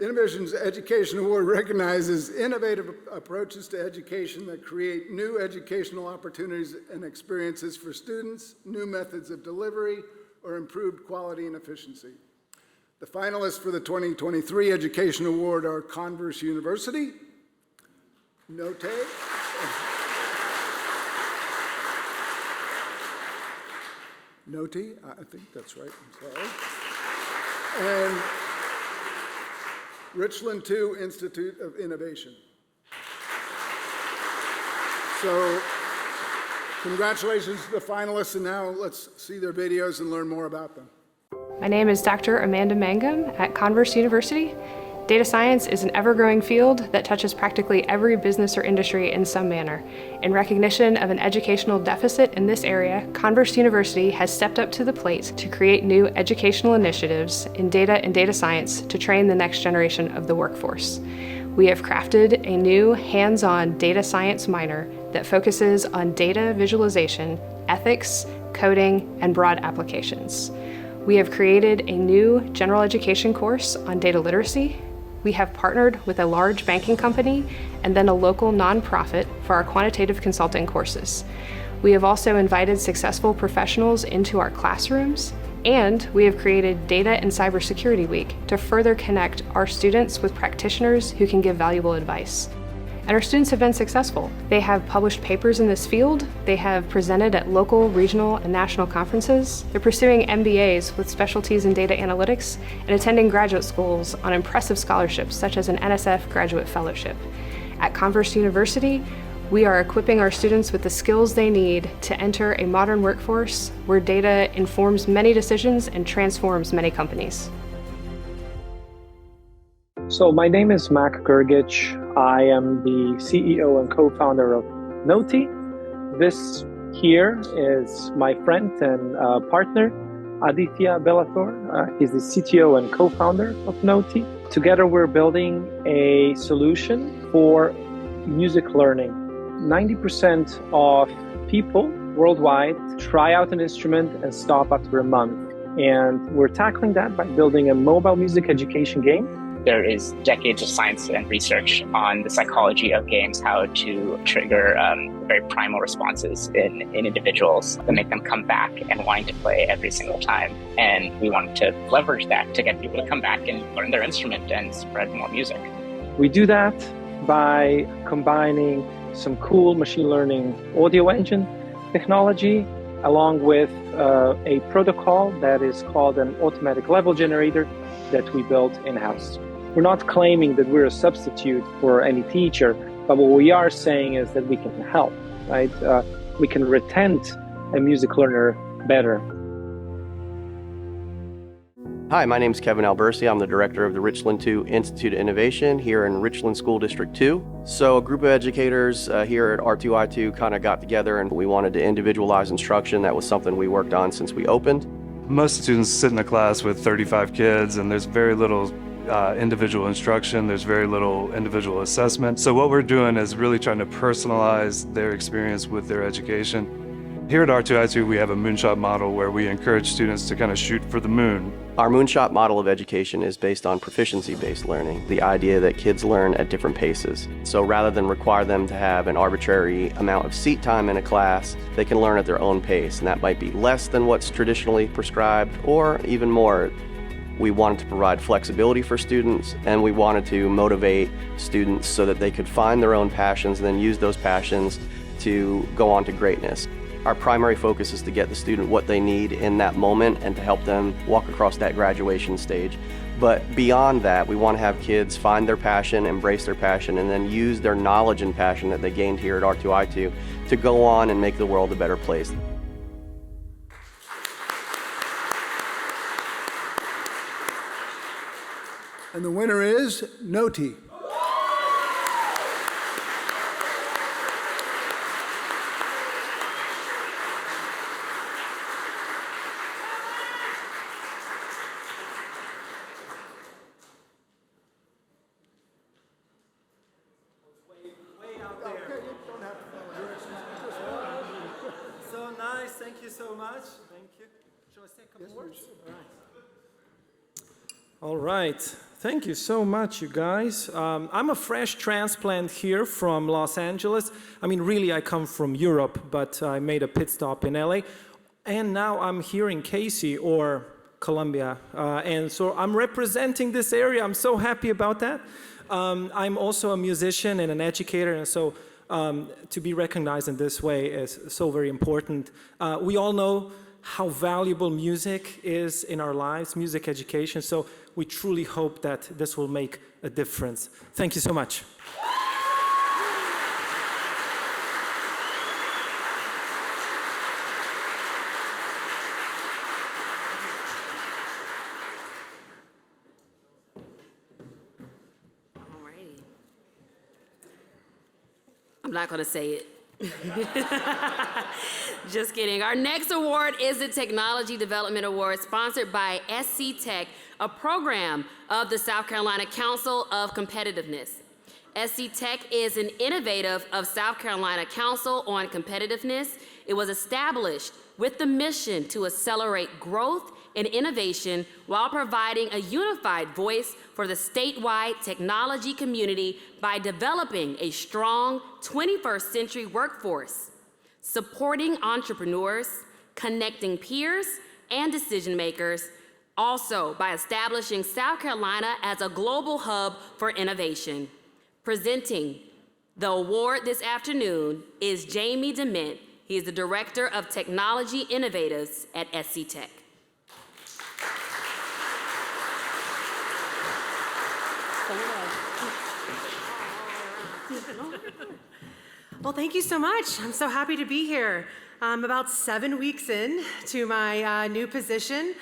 [SPEAKER 18] InnoVision's Education Award recognizes innovative approaches to education that create new educational opportunities and experiences for students, new methods of delivery, or improved quality and efficiency. The finalists for the 2023 Education Award are Converse University, Note, I think that's right, I'm sorry, and Richland II Institute of Innovation. So, congratulations to the finalists, and now let's see their videos and learn more about them.
[SPEAKER 19] My name is Dr. Amanda Mangum at Converse University. Data science is an ever-growing field that touches practically every business or industry in some manner. In recognition of an educational deficit in this area, Converse University has stepped up to the plate to create new educational initiatives in data and data science to train the next generation of the workforce. We have crafted a new hands-on data science minor that focuses on data visualization, ethics, coding, and broad applications. We have created a new general education course on data literacy. We have partnered with a large banking company and then a local nonprofit for our quantitative consulting courses. We have also invited successful professionals into our classrooms, and we have created Data and Cybersecurity Week to further connect our students with practitioners who can give valuable advice. And our students have been successful. They have published papers in this field, they have presented at local, regional, and national conferences, they're pursuing MBAs with specialties in data analytics, and attending graduate schools on impressive scholarships such as an NSF Graduate Fellowship. At Converse University, we are equipping our students with the skills they need to enter a modern workforce where data informs many decisions and transforms many companies.
[SPEAKER 20] So my name is Mac Gergich. I am the CEO and co-founder of Noti. This here is my friend and partner, Aditya Bellathor. He's the CTO and co-founder of Noti. Together we're building a solution for music learning. 90% of people worldwide try out an instrument and stop after a month. And we're tackling that by building a mobile music education game
[SPEAKER 21] There is decades of science and research on the psychology of games, how to trigger very primal responses in individuals that make them come back and wanting to play every single time. And we wanted to leverage that to get people to come back and learn their instrument and spread more music.
[SPEAKER 20] We do that by combining some cool machine learning audio engine technology along with a protocol that is called an automatic level generator that we built in-house. We're not claiming that we're a substitute for any teacher, but what we are saying is that we can help, right? We can retain a music learner better.
[SPEAKER 22] Hi, my name is Kevin Albersi. I'm the director of the Richland II Institute of Innovation here in Richland School District 2. So a group of educators here at R2I2 kind of got together and we wanted to individualize instruction. That was something we worked on since we opened.
[SPEAKER 23] Most students sit in a class with 35 kids and there's very little individual instruction, there's very little individual assessment. So what we're doing is really trying to personalize their experience with their education. Here at R2I2, we have a moonshot model where we encourage students to kind of shoot for the moon.
[SPEAKER 22] Our moonshot model of education is based on proficiency-based learning, the idea that kids learn at different paces. So rather than require them to have an arbitrary amount of seat time in a class, they can learn at their own pace, and that might be less than what's traditionally prescribed, or even more. We wanted to provide flexibility for students, and we wanted to motivate students so that they could find their own passions and then use those passions to go on to greatness. Our primary focus is to get the student what they need in that moment and to help them walk across that graduation stage. But beyond that, we want to have kids find their passion, embrace their passion, and then use their knowledge and passion that they gained here at R2I2 to go on and make the world a better place.
[SPEAKER 18] And the winner is Noti.
[SPEAKER 24] So nice, thank you so much. Thank you. Shall I say a couple words? All right, thank you so much, you guys. I'm a fresh transplant here from Los Angeles. I mean, really, I come from Europe, but I made a pit stop in LA. And now I'm here in Casey, or Columbia. And so I'm representing this area. I'm so happy about that. I'm also a musician and an educator, and so to be recognized in this way is so very important. We all know how valuable music is in our lives, music education, so we truly hope that this will make a difference. Thank you so much.
[SPEAKER 1] I'm not going to say it. Just kidding. Our next award is the Technology Development Award, sponsored by SC Tech, a program of the South Carolina Council of Competitiveness. SC Tech is an innovative of South Carolina Council on Competitiveness. It was established with the mission to accelerate growth and innovation while providing a unified voice for the statewide technology community by developing a strong 21st century workforce, supporting entrepreneurs, connecting peers and decision makers, also by establishing South Carolina as a global hub for innovation. Presenting the award this afternoon is Jamie DeMint. He is the Director of Technology Innovatives at SC Tech.
[SPEAKER 25] Well, thank you so much. I'm so happy to be here. I'm about 7 weeks in to my new position,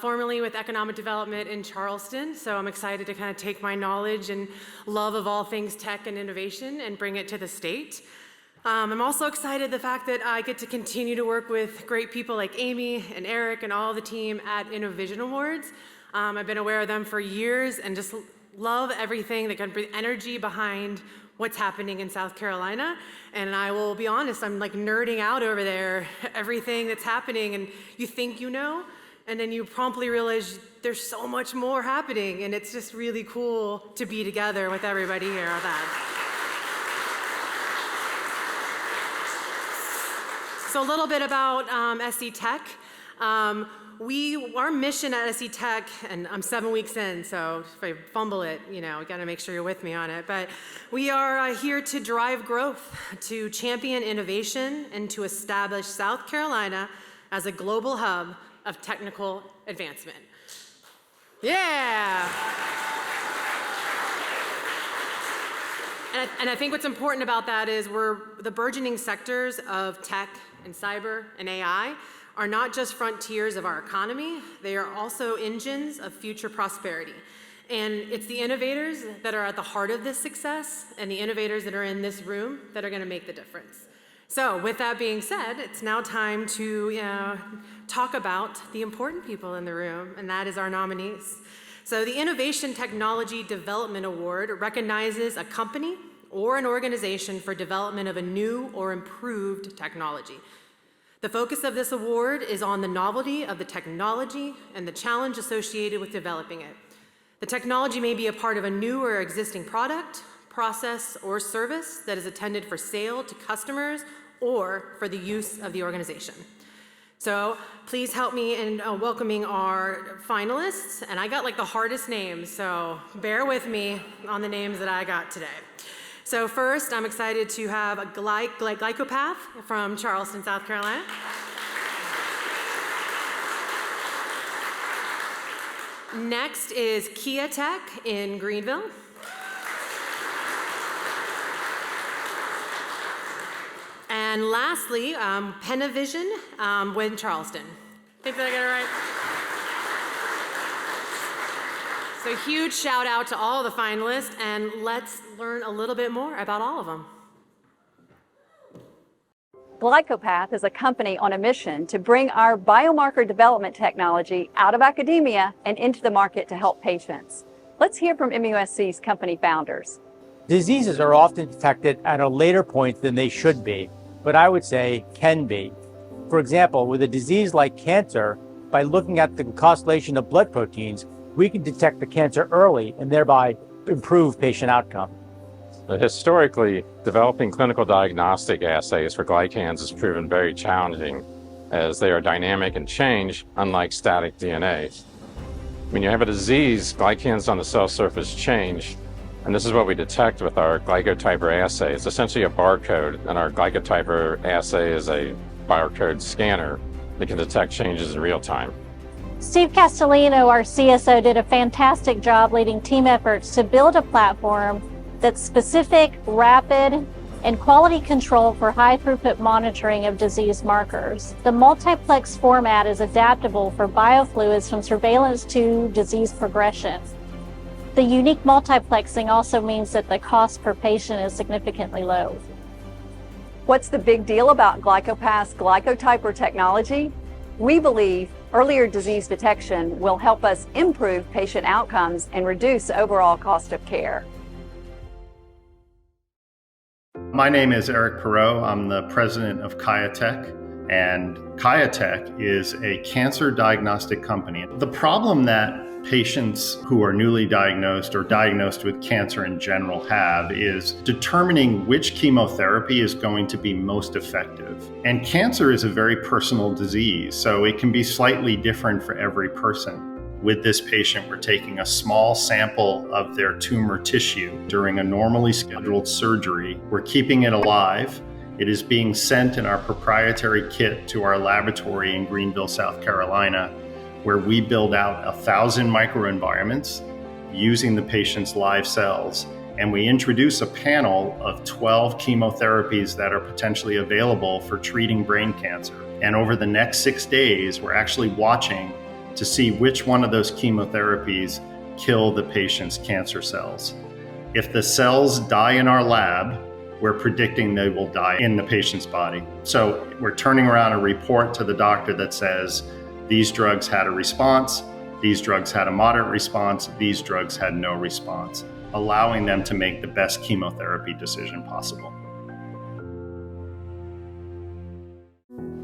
[SPEAKER 25] formerly with Economic Development in Charleston. So I'm excited to kind of take my knowledge and love of all things tech and innovation and bring it to the state. I'm also excited the fact that I get to continue to work with great people like Amy and Eric and all the team at InnoVision Awards. I've been aware of them for years and just love everything that can bring energy behind what's happening in South Carolina. And I will be honest, I'm like nerding out over there, everything that's happening, and you think you know, and then you promptly realize there's so much more happening, and it's just really cool to be together with everybody here on that. So a little bit about SC Tech. Our mission at SC Tech, and I'm 7 weeks in, so if I fumble it, you gotta make sure you're with me on it. But we are here to drive growth, to champion innovation, and to establish South Carolina as a global hub of technical advancement. Yeah! And I think what's important about that is the burgeoning sectors of tech and cyber and AI are not just frontiers of our economy, they are also engines of future prosperity. And it's the innovators that are at the heart of this success and the innovators that are in this room that are gonna make the difference. So with that being said, it's now time to talk about the important people in the room, and that is our nominees. So the Innovation Technology Development Award recognizes a company or an organization for development of a new or improved technology. The focus of this award is on the novelty of the technology and the challenge associated with developing it. The technology may be a part of a new or existing product, process, or service that is intended for sale to customers or for the use of the organization. So please help me in welcoming our finalists. And I got like the hardest names, so bear with me on the names that I got today. So first, I'm excited to have a Glycopath from Charleston, South Carolina. Next is Kia Tech in Greenville. And lastly, PennaVision with Charleston. Think that I got it right? So huge shout out to all the finalists, and let's learn a little bit more about all of them.
[SPEAKER 2] Glycopath is a company on a mission to bring our biomarker development technology out of academia and into the market to help patients. Let's hear from MUSC's company founders.
[SPEAKER 3] Diseases are often detected at a later point than they should be, but I would say can be. For example, with a disease like cancer, by looking at the glycosylation of blood proteins, we can detect the cancer early and thereby improve patient outcome.
[SPEAKER 4] Historically, developing clinical diagnostic assays for glycans has proven very challenging, as they are dynamic and change, unlike static DNA. When you have a disease, glycans on the cell surface change, and this is what we detect with our glycotyper assay. It's essentially a barcode, and our glycotyper assay is a barcode scanner that can detect changes in real time.
[SPEAKER 6] Steve Castellino, our CSO, did a fantastic job leading team efforts to build a platform that's specific, rapid, and quality control for high throughput monitoring of disease markers. The multiplex format is adaptable for biofluids from surveillance to disease progression. The unique multiplexing also means that the cost per patient is significantly low.
[SPEAKER 2] What's the big deal about Glycopath's glycotyper technology? We believe earlier disease detection will help us improve patient outcomes and reduce overall cost of care.
[SPEAKER 7] My name is Eric Perot. I'm the president of Kia Tech, and Kia Tech is a cancer diagnostic company. The problem that patients who are newly diagnosed or diagnosed with cancer in general have is determining which chemotherapy is going to be most effective. And cancer is a very personal disease, so it can be slightly different for every person. With this patient, we're taking a small sample of their tumor tissue during a normally scheduled surgery. We're keeping it alive. It is being sent in our proprietary kit to our laboratory in Greenville, South Carolina, where we build out 1,000 microenvironments using the patient's live cells. And we introduce a panel of 12 chemotherapies that are potentially available for treating brain cancer. And over the next 6 days, we're actually watching to see which one of those chemotherapies kill the patient's cancer cells. If the cells die in our lab, we're predicting they will die in the patient's body. So we're turning around a report to the doctor that says, these drugs had a response, these drugs had a moderate response, these drugs had no response, allowing them to make the best chemotherapy decision possible.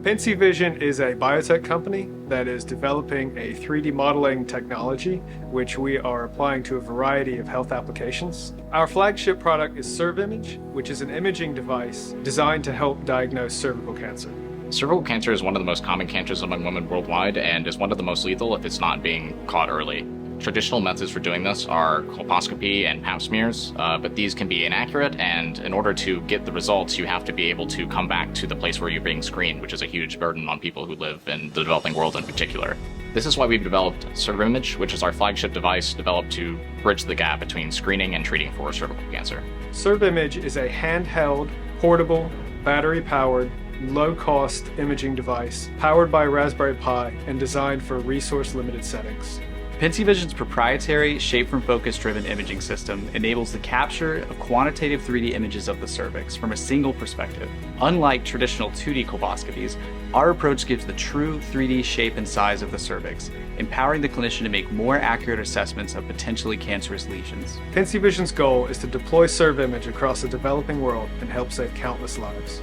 [SPEAKER 5] InnoVision is a biotech company that is developing a 3D modeling technology, which we are applying to a variety of health applications. Our flagship product is ServImage, which is an imaging device designed to help diagnose cervical cancer.
[SPEAKER 8] Cervical cancer is one of the most common cancers among women worldwide and is one of the most lethal if it's not being caught early. Traditional methods for doing this are colposcopy and pap smears, but these can be inaccurate, and in order to get the results, you have to be able to come back to the place where you're being screened, which is a huge burden on people who live in the developing world in particular. This is why we've developed ServImage, which is our flagship device developed to bridge the gap between screening and treating for cervical cancer.
[SPEAKER 5] ServImage is a handheld, portable, battery-powered, low-cost imaging device powered by Raspberry Pi and designed for resource-limited settings.
[SPEAKER 9] InnoVision's proprietary shape-from-focus-driven imaging system enables the capture of quantitative 3D images of the cervix from a single perspective. Unlike traditional 2D colposcopies, our approach gives the true 3D shape and size of the cervix, empowering the clinician to make more accurate assessments of potentially cancerous lesions.
[SPEAKER 5] InnoVision's goal is to deploy ServImage across the developing world and help save countless lives.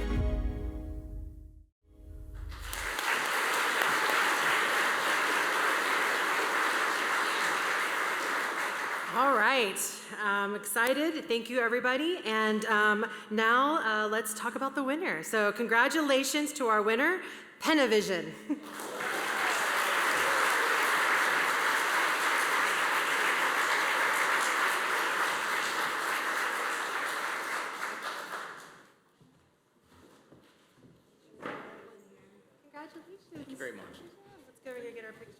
[SPEAKER 25] All right, I'm excited. Thank you, everybody. And now let's talk about the winner. So congratulations to our winner, InnoVision. Congratulations.
[SPEAKER 8] Thank you very much.
[SPEAKER 25] Let's go here and get our pictures.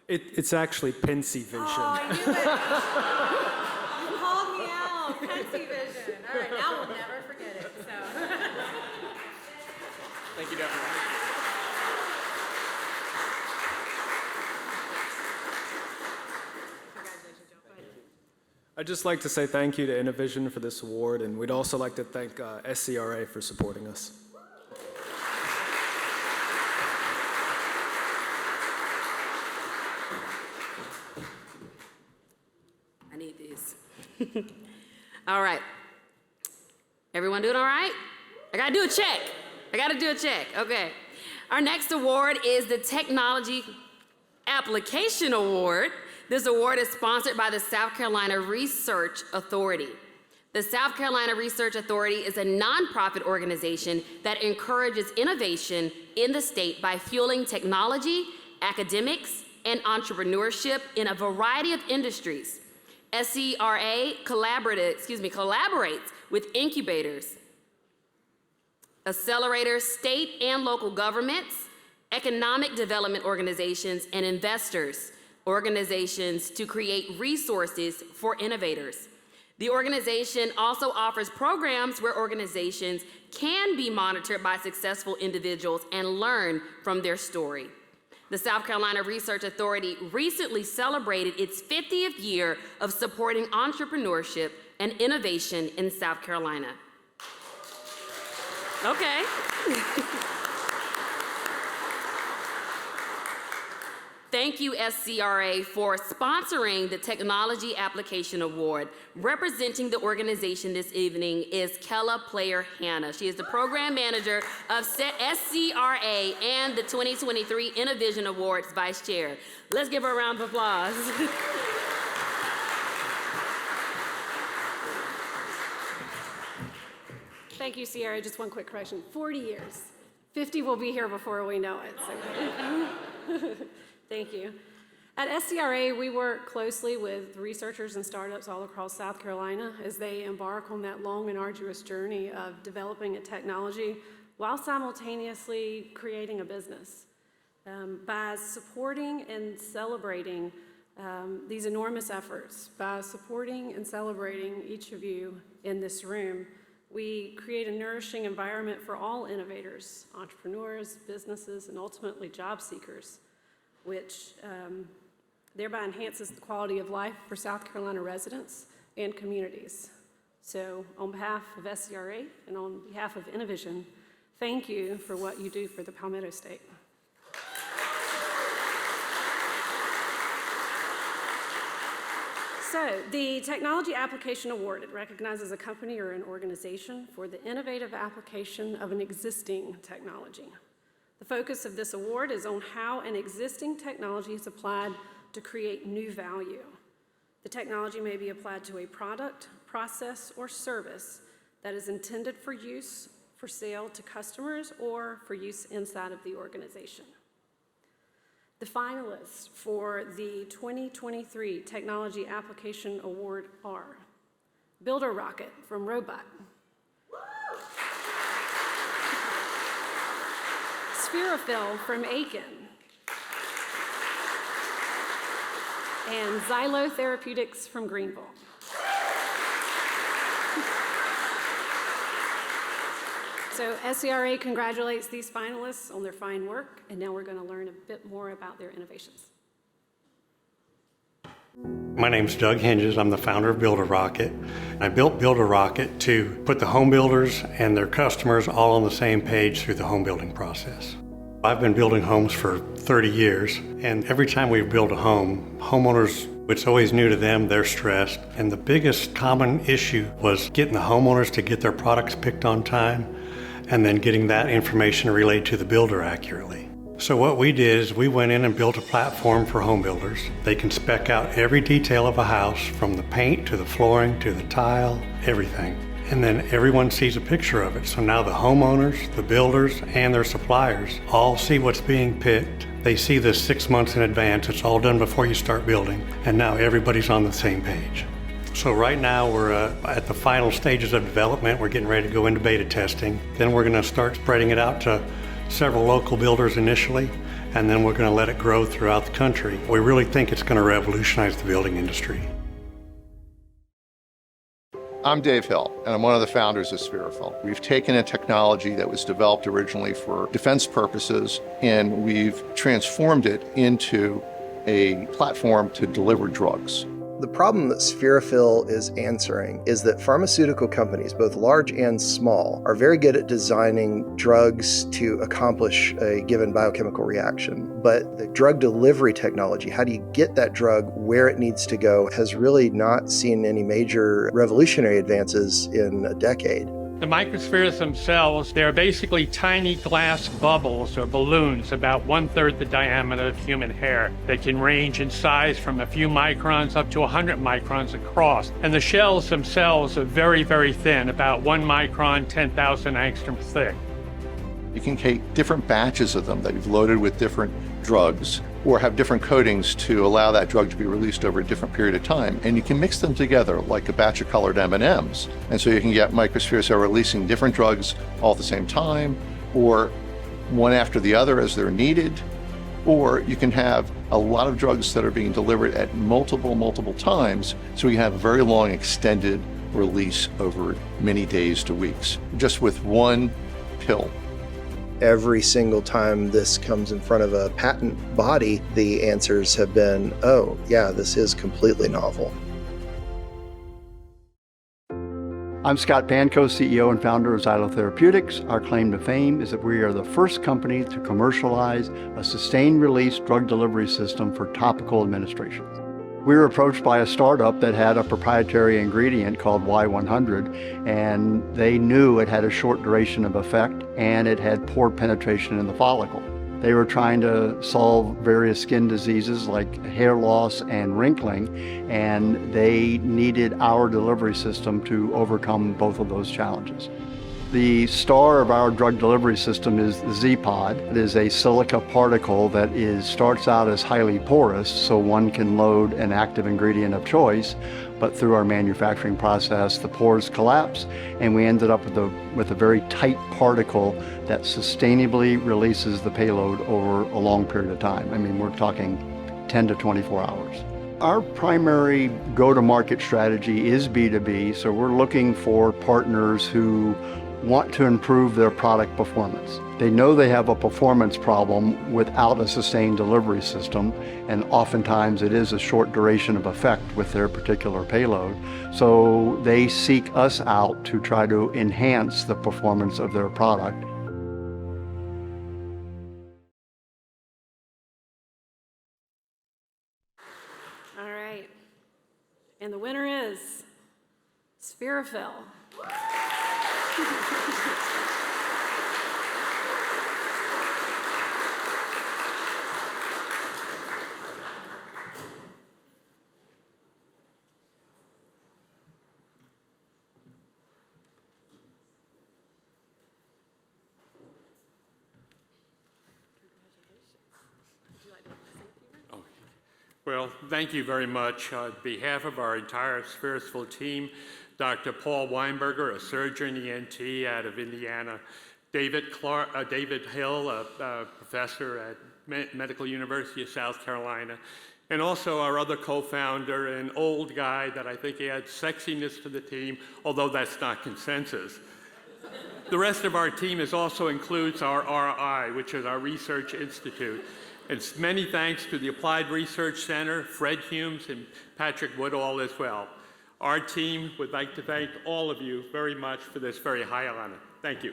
[SPEAKER 24] It's actually InnoVision.
[SPEAKER 25] Oh, I knew it. You called me out. InnoVision. All right, now we'll never forget it. So.
[SPEAKER 8] Thank you, Deborah.
[SPEAKER 24] I'd just like to say thank you to InnoVision for this award, and we'd also like to thank SCRA for supporting us.
[SPEAKER 1] I need these. All right. Everyone doing all right? I gotta do a check. Okay. Our next award is the Technology Application Award. This award is sponsored by the South Carolina Research Authority. The South Carolina Research Authority is a nonprofit organization that encourages innovation in the state by fueling technology, academics, and entrepreneurship in a variety of industries. SCRA collaborates with incubators, accelerators, state and local governments, economic development organizations, and investors, organizations to create resources for innovators. The organization also offers programs where organizations can be monitored by successful individuals and learn from their story. The South Carolina Research Authority recently celebrated its 50th year of supporting entrepreneurship and innovation in South Carolina. Okay. Thank you, SCRA, for sponsoring the Technology Application Award. Representing the organization this evening is Kella Player Hannah. She is the program manager of SCRA and the 2023 InnoVision Awards Vice Chair. Let's give her a round of applause.
[SPEAKER 10] Thank you, Sierra. Just one quick correction. 40 years. 50 will be here before we know it. So. Thank you. At SCRA, we work closely with researchers and startups all across South Carolina as they embark on that long and arduous journey of developing a technology while simultaneously creating a business. By supporting and celebrating these enormous efforts, by supporting and celebrating each of you in this room, we create a nourishing environment for all innovators, entrepreneurs, businesses, and ultimately job seekers, which thereby enhances the quality of life for South Carolina residents and communities. So on behalf of SCRA and on behalf of InnoVision, thank you for what you do for the Palmetto State. So, the Technology Application Award, it recognizes a company or an organization for the innovative application of an existing technology. The focus of this award is on how an existing technology is applied to create new value. The technology may be applied to a product, process, or service that is intended for use, for sale to customers, or for use inside of the organization. The finalists for the 2023 Technology Application Award are Builder Rocket from Robot, Spherophil from Aiken, and Xylo Therapeutics from Greenville. So SCRA congratulates these finalists on their fine work, and now we're going to learn a bit more about their innovations.
[SPEAKER 13] My name's Doug Hinges. I'm the founder of Builder Rocket. I built Builder Rocket to put the home builders and their customers all on the same page through the home building process. I've been building homes for 30 years, and every time we build a home, homeowners, it's always new to them, they're stressed, and the biggest common issue was getting the homeowners to get their products picked on time, and then getting that information relayed to the builder accurately. So what we did is we went in and built a platform for home builders. They can spec out every detail of a house, from the paint to the flooring to the tile, everything. And then everyone sees a picture of it. So now the homeowners, the builders, and their suppliers all see what's being picked. They see this 6 months in advance. It's all done before you start building. And now everybody's on the same page. So right now we're at the final stages of development. We're getting ready to go into beta testing. Then we're going to start spreading it out to several local builders initially, and then we're going to let it grow throughout the country. We really think it's going to revolutionize the building industry.
[SPEAKER 14] I'm Dave Hill, and I'm one of the founders of Spherophil. We've taken a technology that was developed originally for defense purposes, and we've transformed it into a platform to deliver drugs.
[SPEAKER 15] The problem that Spherophil is answering is that pharmaceutical companies, both large and small, are very good at designing drugs to accomplish a given biochemical reaction. But the drug delivery technology, how do you get that drug where it needs to go, has really not seen any major revolutionary advances in a decade.
[SPEAKER 16] The microspheres themselves, they're basically tiny glass bubbles or balloons about 1/3 the diameter of human hair. They can range in size from a few microns up to 100 microns across. And the shells themselves are very, very thin, about 1 micron, 10,000 angstrom thick.
[SPEAKER 14] You can take different batches of them that you've loaded with different drugs, or have different coatings to allow that drug to be released over a different period of time. And you can mix them together like a batch of colored M&Ms. And so you can get microspheres that are releasing different drugs all at the same time, or one after the other as they're needed. Or you can have a lot of drugs that are being delivered at multiple times, so you have a very long extended release over many days to weeks, just with one pill.
[SPEAKER 15] Every single time this comes in front of a patent body, the answers have been, oh, yeah, this is completely novel.
[SPEAKER 17] I'm Scott Panko, CEO and founder of Xylo Therapeutics. Our claim to fame is that we are the first company to commercialize a sustained-release drug delivery system for topical administration. We were approached by a startup that had a proprietary ingredient called Y100, and they knew it had a short duration of effect and it had poor penetration in the follicle. They were trying to solve various skin diseases like hair loss and wrinkling, and they needed our delivery system to overcome both of those challenges. The star of our drug delivery system is the Z-Pod. It is a silica particle that starts out as highly porous, so one can load an active ingredient of choice, but through our manufacturing process, the pores collapse, and we ended up with a very tight particle that sustainably releases the payload over a long period of time. I mean, we're talking 10 to 24 hours. Our primary go-to-market strategy is B2B, so we're looking for partners who want to improve their product performance. They know they have a performance problem without a sustained delivery system, and oftentimes it is a short duration of effect with their particular payload. So they seek us out to try to enhance the performance of their product.
[SPEAKER 10] All right. And the winner is Spherifil.
[SPEAKER 16] Well, thank you very much. On behalf of our entire Spherifil team, Dr. Paul Weinberger, a surgeon ENT out of Indiana, David Hill, a professor at Medical University of South Carolina, and also our other co-founder, an old guy that I think adds sexiness to the team, although that's not consensus. The rest of our team also includes our RI, which is our research institute. And many thanks to the Applied Research Center, Fred Humes, and Patrick Woodall as well. Our team would like to thank all of you very much for this very high honor. Thank you.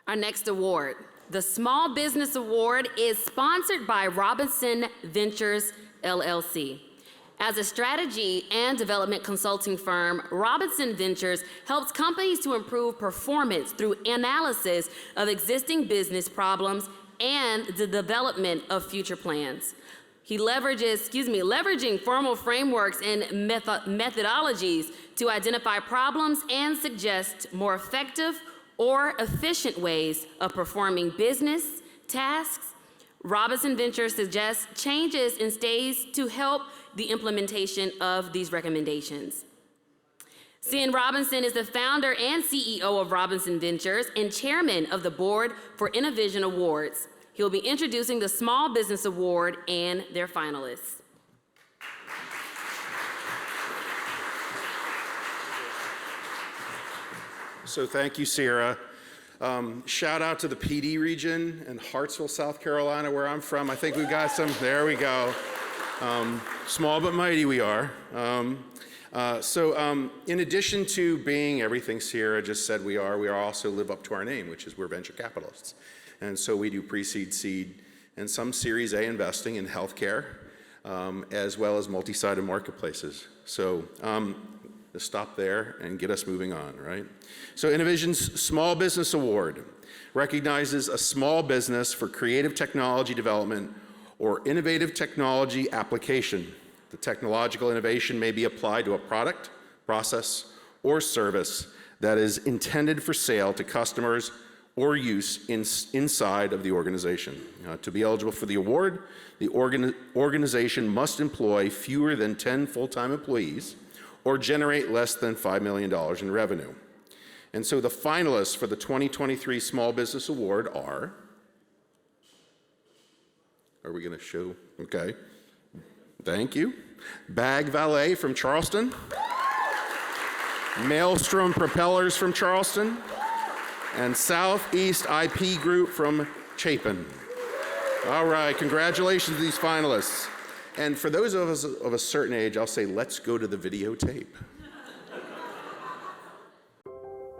[SPEAKER 1] Our next award, the Small Business Award, is sponsored by Robinson Ventures, LLC. As a strategy and development consulting firm, Robinson Ventures helps companies to improve performance through analysis of existing business problems and the development of future plans. He leveraging formal frameworks and methodologies to identify problems and suggest more effective or efficient ways of performing business tasks. Robinson Ventures suggests changes in stays to help the implementation of these recommendations. Cian Robinson is the founder and CEO of Robinson Ventures and chairman of the board for InnoVision Awards. He'll be introducing the Small Business Award and their finalists.
[SPEAKER 11] So thank you, Sierra. Shout out to the PD region and Hartsville, South Carolina, where I'm from. I think we've got some, there we go. Small but mighty we are. In addition to being everything Sierra just said we also live up to our name, which is we're venture capitalists. And so we do pre-seed, seed, and some Series A investing in healthcare, as well as multi-sided marketplaces. So let's stop there and get us moving on, right? So InnoVision's Small Business Award recognizes a small business for creative technology development or innovative technology application. The technological innovation may be applied to a product, process, or service that is intended for sale to customers or use inside of the organization. To be eligible for the award, the organization must employ fewer than 10 full-time employees or generate less than $5 million in revenue. And so the finalists for the 2023 Small Business Award are we going to show? Okay. Thank you. Bag Valet from Charleston. Maelstrom Propellers from Charleston. And Southeast IP Group from Chapin. All right, congratulations to these finalists. And for those of us of a certain age, I'll say, let's go to the videotape.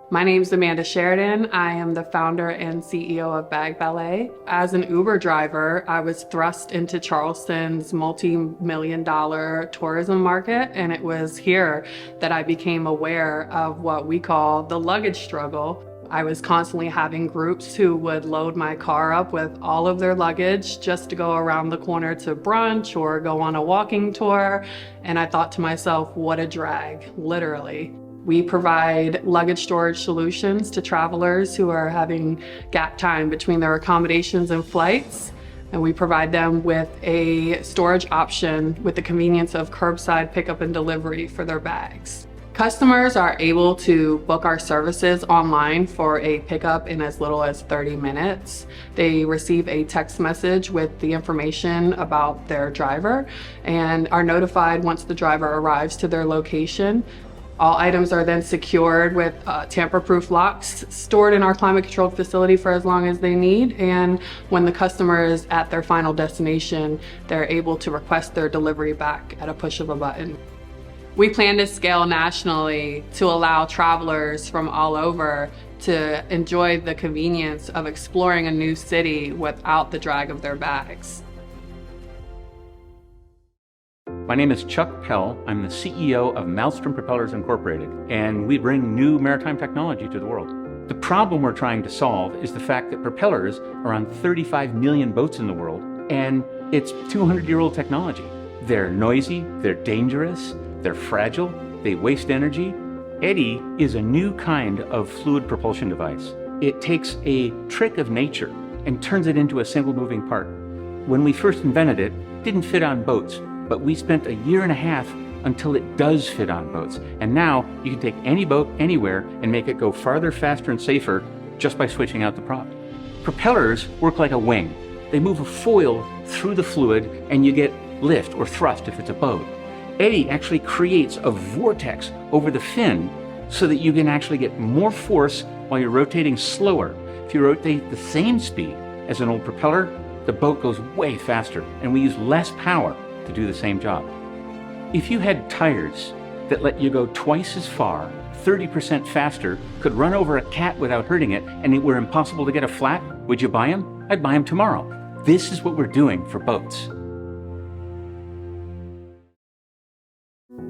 [SPEAKER 12] My name's Amanda Sheridan. I am the founder and CEO of Bag Ballet. As an Uber driver, I was thrust into Charleston's multi-million-dollar tourism market, and it was here that I became aware of what we call the luggage struggle. I was constantly having groups who would load my car up with all of their luggage just to go around the corner to brunch or go on a walking tour. And I thought to myself, what a drag, literally. We provide luggage storage solutions to travelers who are having gap time between their accommodations and flights. And we provide them with a storage option with the convenience of curbside pickup and delivery for their bags. Customers are able to book our services online for a pickup in as little as 30 minutes. They receive a text message with the information about their driver and are notified once the driver arrives to their location. All items are then secured with tamper-proof locks, stored in our climate-controlled facility for as long as they need, and when the customer is at their final destination, they're able to request their delivery back at a push of a button. We plan to scale nationally to allow travelers from all over to enjoy the convenience of exploring a new city without the drag of their bags.
[SPEAKER 19] My name is Chuck Pell. I'm the CEO of Maelstrom Propellers Incorporated, and we bring new maritime technology to the world. The problem we're trying to solve is the fact that propellers are on 35 million boats in the world, and it's 200-year-old technology. They're noisy, they're dangerous, they're fragile, they waste energy. Eddy is a new kind of fluid propulsion device. It takes a trick of nature and turns it into a single moving part. When we first invented it, it didn't fit on boats, but we spent a year and a half until it does fit on boats. And now you can take any boat anywhere and make it go farther, faster, and safer just by switching out the prop. Propellers work like a wing. They move a foil through the fluid and you get lift or thrust if it's a boat. Eddy actually creates a vortex over the fin so that you can actually get more force while you're rotating slower. If you rotate the same speed as an old propeller, the boat goes way faster and we use less power to do the same job. If you had tires that let you go twice as far, 30% faster, could run over a cat without hurting it, and it were impossible to get a flat, would you buy them? I'd buy them tomorrow. This is what we're doing for boats.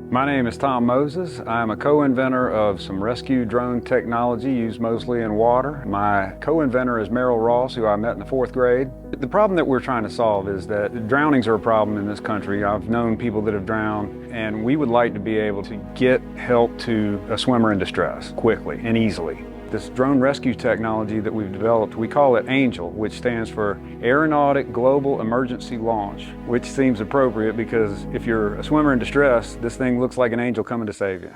[SPEAKER 20] My name is Tom Moses. I'm a co-inventor of some rescue drone technology used mostly in water. My co-inventor is Merrill Ross, who I met in the 4th grade. The problem that we're trying to solve is that drownings are a problem in this country. I've known people that have drowned, and we would like to be able to get help to a swimmer in distress quickly and easily. This drone rescue technology that we've developed, we call it ANGEL, which stands for Aeronautic Global Emergency Launch, which seems appropriate because if you're a swimmer in distress, this thing looks like an angel coming to save you.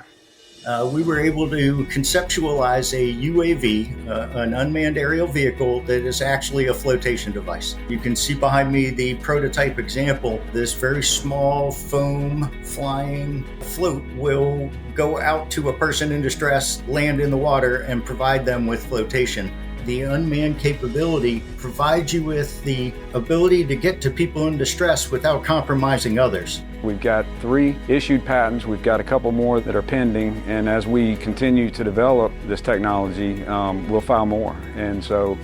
[SPEAKER 21] We were able to conceptualize a UAV, an unmanned aerial vehicle that is actually a flotation device. You can see behind me the prototype example. This very small foam flying float will go out to a person in distress, land in the water, and provide them with flotation. The unmanned capability provides you with the ability to get to people in distress without compromising others.
[SPEAKER 20] We've got 3 issued patents. We've got a couple more that are pending, and as we continue to develop this technology, we'll file more. And so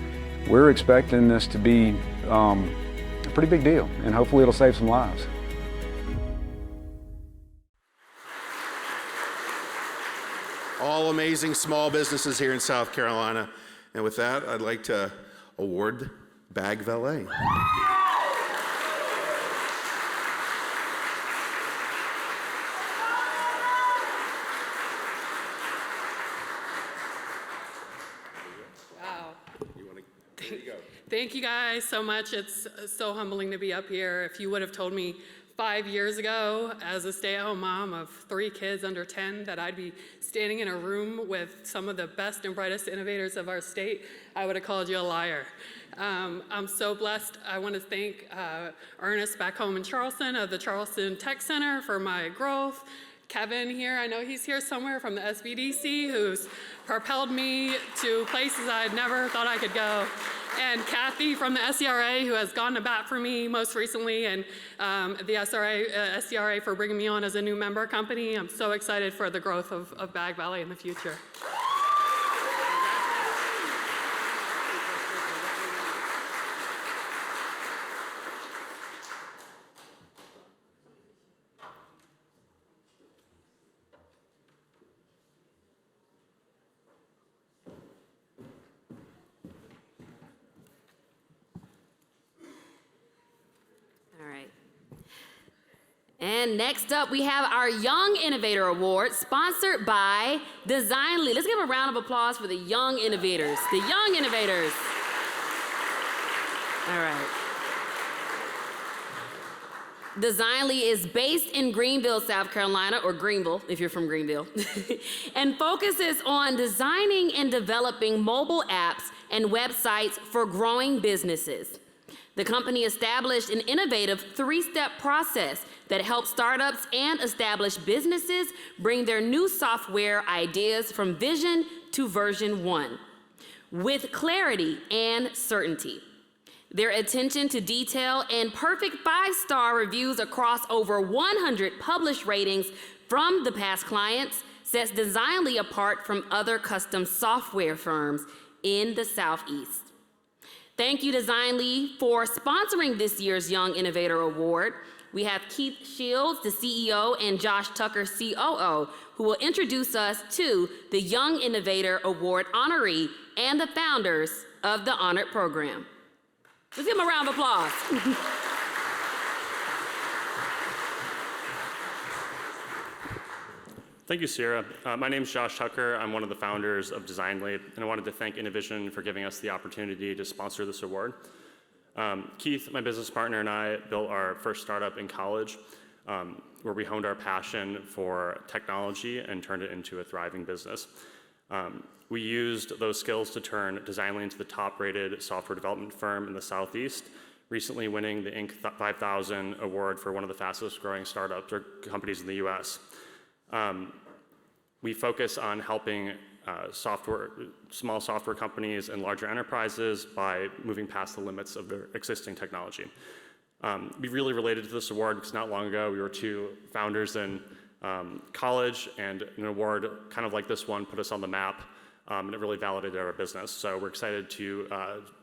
[SPEAKER 20] we're expecting this to be a pretty big deal, and hopefully it'll save some lives.
[SPEAKER 11] All amazing small businesses here in South Carolina. And with that, I'd like to award Bag Valet.
[SPEAKER 22] Wow. Thank you guys so much. It's so humbling to be up here. If you would have told me 5 years ago, as a stay-at-home mom of 3 kids under 10, that I'd be standing in a room with some of the best and brightest innovators of our state, I would have called you a liar. I'm so blessed. I want to thank Ernest back home in Charleston of the Charleston Tech Center for my growth. Kevin here, I know he's here somewhere from the SBDC, who's propelled me to places I'd never thought I could go. And Kathy from the SCRA, who has gone to bat for me most recently, and the SCRA for bringing me on as a new member company. I'm so excited for the growth of Bag Valet in the future.
[SPEAKER 1] And next up, we have our Young Innovator Award, sponsored by Designly. Let's give a round of applause for the young innovators. The young innovators. All right. Designly is based in Greenville, South Carolina, or Greenville, if you're from Greenville, and focuses on designing and developing mobile apps and websites for growing businesses. The company established an innovative 3-step process that help startups and established businesses bring their new software ideas from vision to version 1 with clarity and certainty. Their attention to detail and perfect 5-star reviews across over 100 published ratings from the past clients sets Designly apart from other custom software firms in the Southeast. Thank you, Designly, for sponsoring this year's Young Innovator Award. We have Keith Shields, the CEO, and Josh Tucker, COO, who will introduce us to the Young Innovator Award honoree and the founders of the honored program. Let's give them a round of applause.
[SPEAKER 3] Thank you, Sierra. My name is Josh Tucker. I'm one of the founders of Designly, and I wanted to thank InnoVision for giving us the opportunity to sponsor this award. Keith, my business partner, and I built our first startup in college, where we honed our passion for technology and turned it into a thriving business. We used those skills to turn Designly into the top-rated software development firm in the Southeast, recently winning the Inc. 5000 award for one of the fastest-growing startups or companies in the U.S. We focus on helping small software companies and larger enterprises by moving past the limits of their existing technology. We really related to this award because not long ago we were two founders in college, and an award kind of like this one put us on the map, and it really validated our business. So we're excited to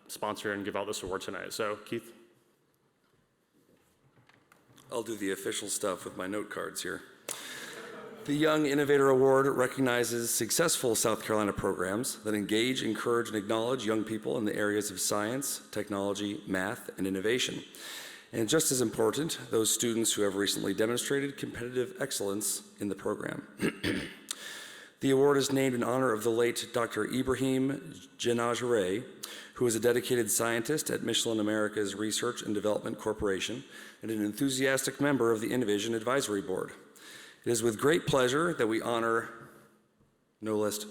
[SPEAKER 3] sponsor and give out this award tonight. So Keith.
[SPEAKER 4] I'll do the official stuff with my note cards here. The Young Innovator Award recognizes successful South Carolina programs that engage, encourage, and acknowledge young people in the areas of science, technology, math, and innovation. And just as important, those students who have recently demonstrated competitive excellence in the program. The award is named in honor of the late Dr. Ibrahim Janajare, who is a dedicated scientist at Michelin America's Research and Development Corporation and an enthusiastic member of the InnoVision Advisory Board. It is with great pleasure that we honor, no list,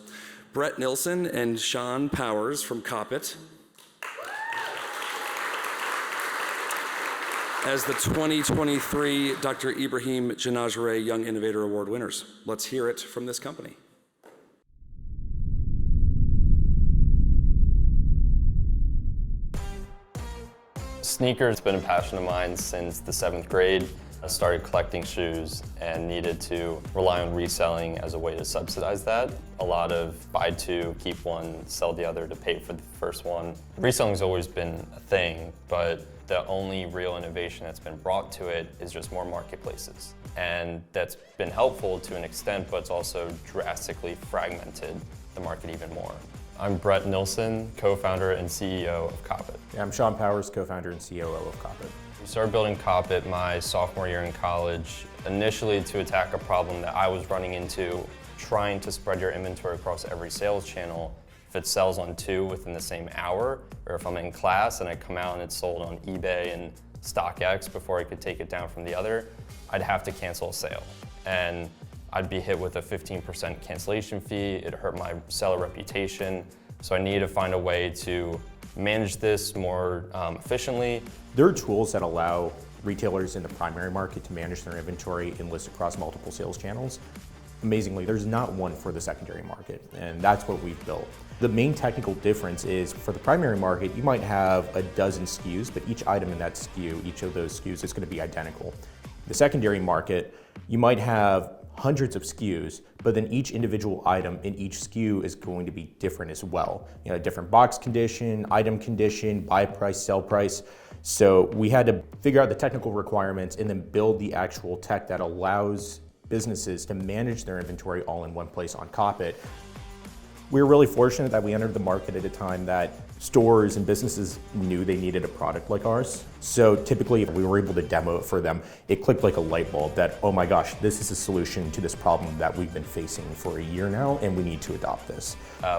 [SPEAKER 4] Brett Nilsson and Sean Powers from Coppet as the 2023 Dr. Ibrahim Janajare Young Innovator Award winners. Let's hear it from this company.
[SPEAKER 6] Sneakers has been a passion of mine since the 7th grade. I started collecting shoes and needed to rely on reselling as a way to subsidize that. A lot of buy two, keep one, sell the other to pay for the first one. Reselling's always been a thing, but the only real innovation that's been brought to it is just more marketplaces. And that's been helpful to an extent, but it's also drastically fragmented the market even more. I'm Brett Nilsson, co-founder and CEO of Coppet.
[SPEAKER 18] Yeah, I'm Sean Powers, co-founder and COO of Coppet.
[SPEAKER 6] We started building Coppet my sophomore year in college, initially to attack a problem that I was running into, trying to spread your inventory across every sales channel. If it sells on 2 within the same hour, or if I'm in class and I come out and it's sold on eBay and StockX before I could take it down from the other, I'd have to cancel a sale. And I'd be hit with a 15% cancellation fee. It hurt my seller reputation. So I needed to find a way to manage this more efficiently.
[SPEAKER 18] There are tools that allow retailers in the primary market to manage their inventory and list across multiple sales channels. Amazingly, there's not one for the secondary market, and that's what we've built. The main technical difference is for the primary market, you might have a dozen SKUs, but each item in that SKU, each of those SKUs is going to be identical. The secondary market, you might have hundreds of SKUs, but then each individual item in each SKU is going to be different as well. You know, different box condition, item condition, buy price, sell price. So we had to figure out the technical requirements and then build the actual tech that allows businesses to manage their inventory all in one place on Coppet. We were really fortunate that we entered the market at a time that stores and businesses knew they needed a product like ours. So typically, if we were able to demo it for them, it clicked like a light bulb that, oh my gosh, this is a solution to this problem that we've been facing for a year now, and we need to adopt this.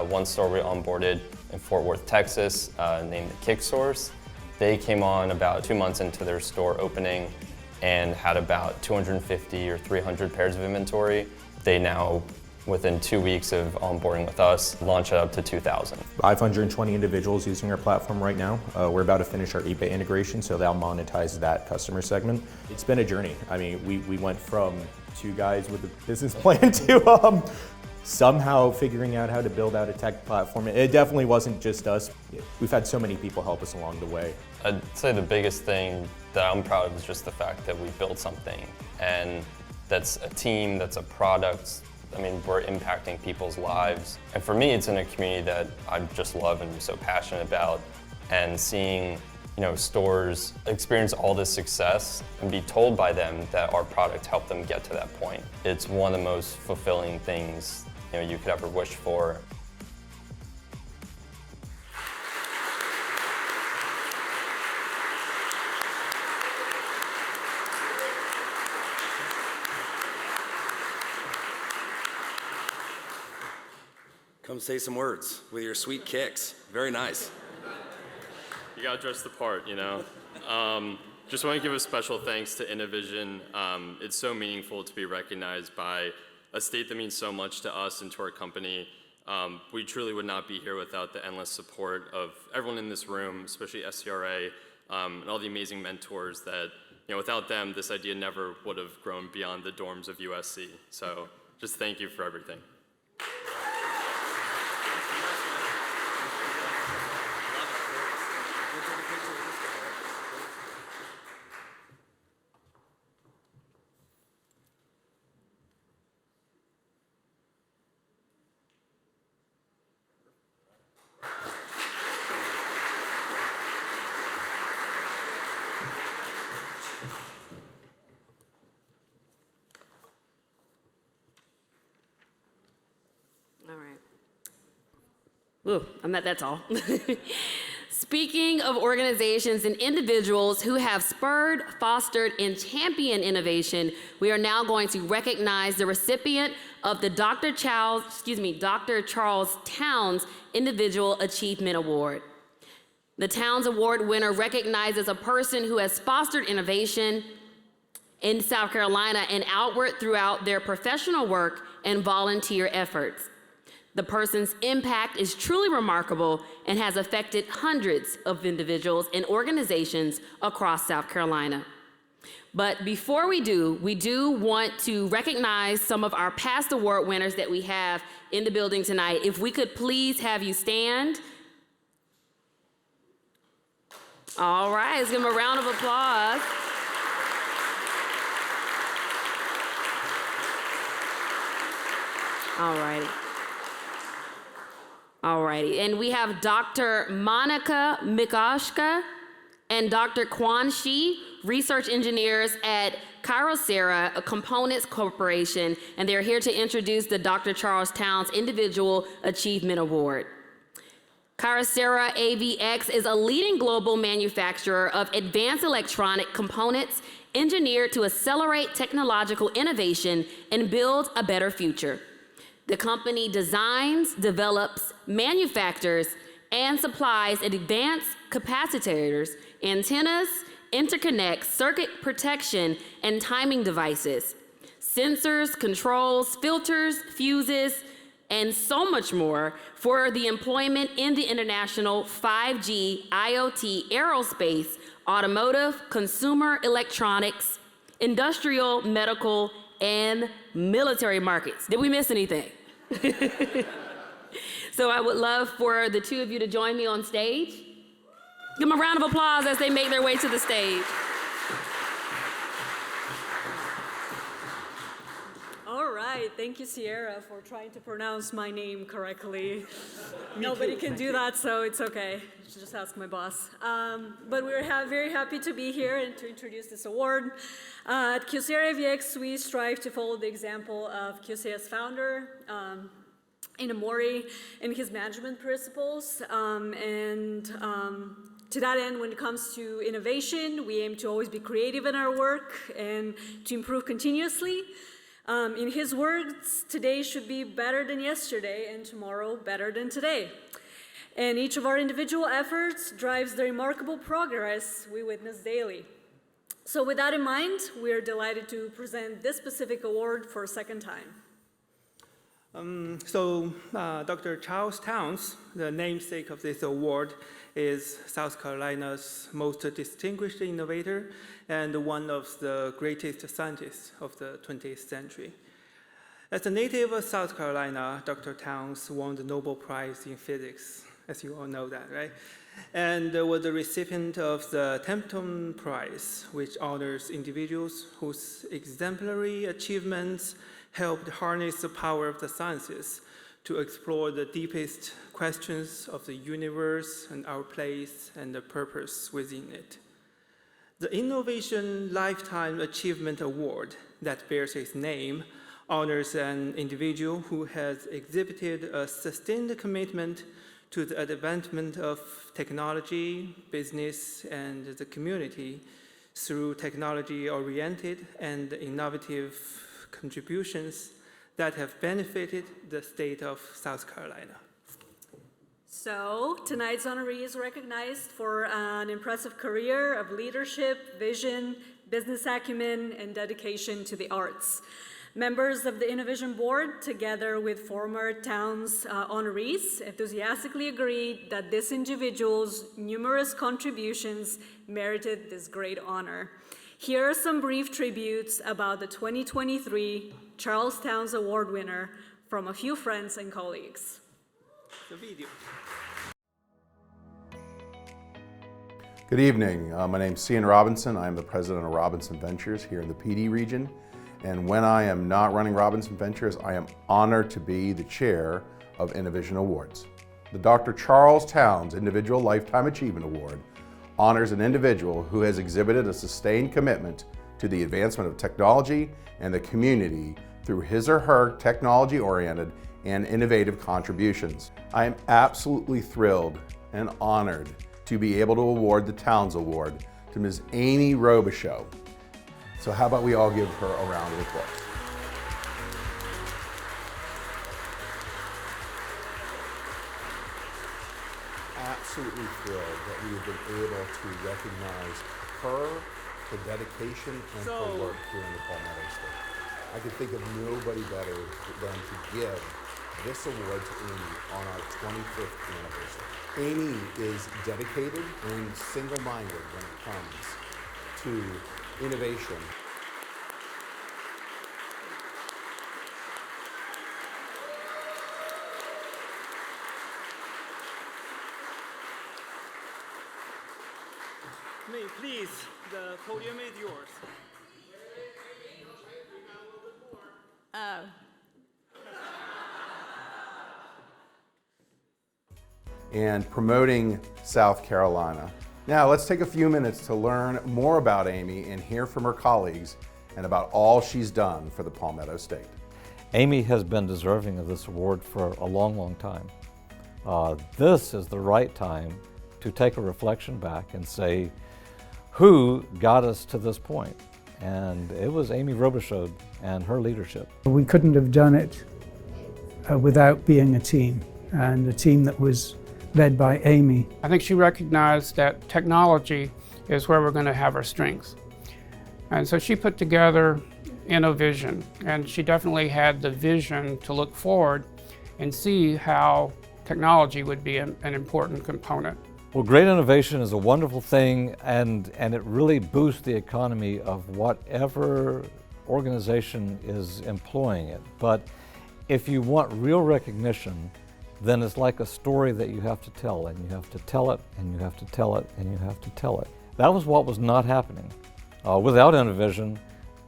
[SPEAKER 6] One store we onboarded in Fort Worth, Texas, named the Kick Source. They came on about 2 months into their store opening and had about 250 or 300 pairs of inventory. They now within 2 weeks of onboarding with us, launch it up to 2,000.
[SPEAKER 18] 520 individuals using our platform right now. We're about to finish our eBay integration, so that'll monetize that customer segment. It's been a journey. I mean, we went from 2 guys with a business plan to somehow figuring out how to build out a tech platform. It definitely wasn't just us. We've had so many people help us along the way.
[SPEAKER 6] I'd say the biggest thing that I'm proud of is just the fact that we built something, and that's a team, that's a product. I mean, we're impacting people's lives. And for me, it's in a community that I just love and am so passionate about. And seeing, stores experience all this success and be told by them that our product helped them get to that point. It's one of the most fulfilling things, you could ever wish for.
[SPEAKER 4] Come say some words with your sweet kicks. Very nice.
[SPEAKER 3] You gotta dress the part, Just want to give a special thanks to InnoVision. It's so meaningful to be recognized by a state that means so much to us and to our company. We truly would not be here without the endless support of everyone in this room, especially SCRA, and all the amazing mentors that, without them, this idea never would have grown beyond the dorms of USC. So just thank you for everything.
[SPEAKER 1] Ooh, that's all. Speaking of organizations and individuals who have spurred, fostered, and championed innovation, we are now going to recognize the recipient of the Dr. Charles Towns Individual Achievement Award. The Towns Award winner recognizes a person who has fostered innovation in South Carolina and outward throughout their professional work and volunteer efforts. The person's impact is truly remarkable and has affected hundreds of individuals and organizations across South Carolina. But before we do want to recognize some of our past award winners that we have in the building tonight. If we could please have you stand. All right, let's give them a round of applause. All righty, and we have Dr. Monica Mikoshka and Dr. Quan Shi, research engineers at Kyocera Components Corporation, and they're here to introduce the Dr. Charles Towns Individual Achievement Award. Kyocera AVX is a leading global manufacturer of advanced electronic components engineered to accelerate technological innovation and build a better future. The company designs, develops, manufactures, and supplies advanced capacitors, antennas, interconnects, circuit protection, and timing devices, sensors, controls, filters, fuses, and so much more for the employment in the international 5G, IoT, aerospace, automotive, consumer electronics, industrial, medical, and military markets. Did we miss anything? So I would love for the two of you to join me on stage. Give them a round of applause as they make their way to the stage.
[SPEAKER 2] All right, thank you, Sierra, for trying to pronounce my name correctly. Nobody can do that, so it's okay. Just ask my boss. But we're very happy to be here and to introduce this award. At Kyocera AVX, we strive to follow the example of Kyocera's founder, Inamori, and his management principles. To that end, when it comes to innovation, we aim to always be creative in our work and to improve continuously. In his words, today should be better than yesterday and tomorrow better than today. And each of our individual efforts drives the remarkable progress we witness daily. So with that in mind, we are delighted to present this specific award for a second time.
[SPEAKER 24] Dr. Charles Towns, the namesake of this award, is South Carolina's most distinguished innovator and one of the greatest scientists of the 20th century. As a native of South Carolina, Dr. Towns won the Nobel Prize in Physics, as you all know that, right? And was the recipient of the Templeton Prize, which honors individuals whose exemplary achievements helped harness the power of the sciences to explore the deepest questions of the universe and our place and the purpose within it. The InnoVision Lifetime Achievement Award that bears his name honors an individual who has exhibited a sustained commitment to the advancement of technology, business, and the community through technology-oriented and innovative contributions that have benefited the state of South Carolina.
[SPEAKER 2] So, tonight's honoree is recognized for an impressive career of leadership, vision, business acumen, and dedication to the arts. Members of the InnoVision board, together with former Towns honorees, enthusiastically agreed that this individual's numerous contributions merited this great honor. Here are some brief tributes about the 2023 Charles Towns Award winner from a few friends and colleagues.
[SPEAKER 24] The video.
[SPEAKER 5] Good evening. My name's Cian Robinson. I'm the president of Robinson Ventures here in the PD region. And when I am not running Robinson Ventures, I am honored to be the chair of InnoVision Awards. The Dr. Charles Towns Individual Lifetime Achievement Award honors an individual who has exhibited a sustained commitment to the advancement of technology and the community through his or her technology-oriented and innovative contributions. I am absolutely thrilled and honored to be able to award the Towns Award to Ms. Amy Robichaux. So how about we all give her a round of applause. Absolutely thrilled that we have been able to recognize her, her dedication, and her work here in the Palmetto State. I could think of nobody better than to give this award to Amy on our 25th anniversary. Amy is dedicated and single-minded when it comes to innovation.
[SPEAKER 24] May please, the podium is yours.
[SPEAKER 7] Oh.
[SPEAKER 5] And promoting South Carolina. Now let's take a few minutes to learn more about Amy and hear from her colleagues and about all she's done for the Palmetto State.
[SPEAKER 9] Amy has been deserving of this award for a long, long time. This is the right time to take a reflection back and say, who got us to this point? And it was Amy Robichaux and her leadership.
[SPEAKER 23] We couldn't have done it without being a team, and a team that was led by Amy.
[SPEAKER 25] I think she recognized that technology is where we're going to have our strengths. And so she put together InnoVision, and she definitely had the vision to look forward and see how technology would be an important component.
[SPEAKER 9] Well, great innovation is a wonderful thing, and it really boosts the economy of whatever organization is employing it. But if you want real recognition, then it's like a story that you have to tell, and you have to tell it, and you have to tell it, and you have to tell it. That was what was not happening. Without InnoVision,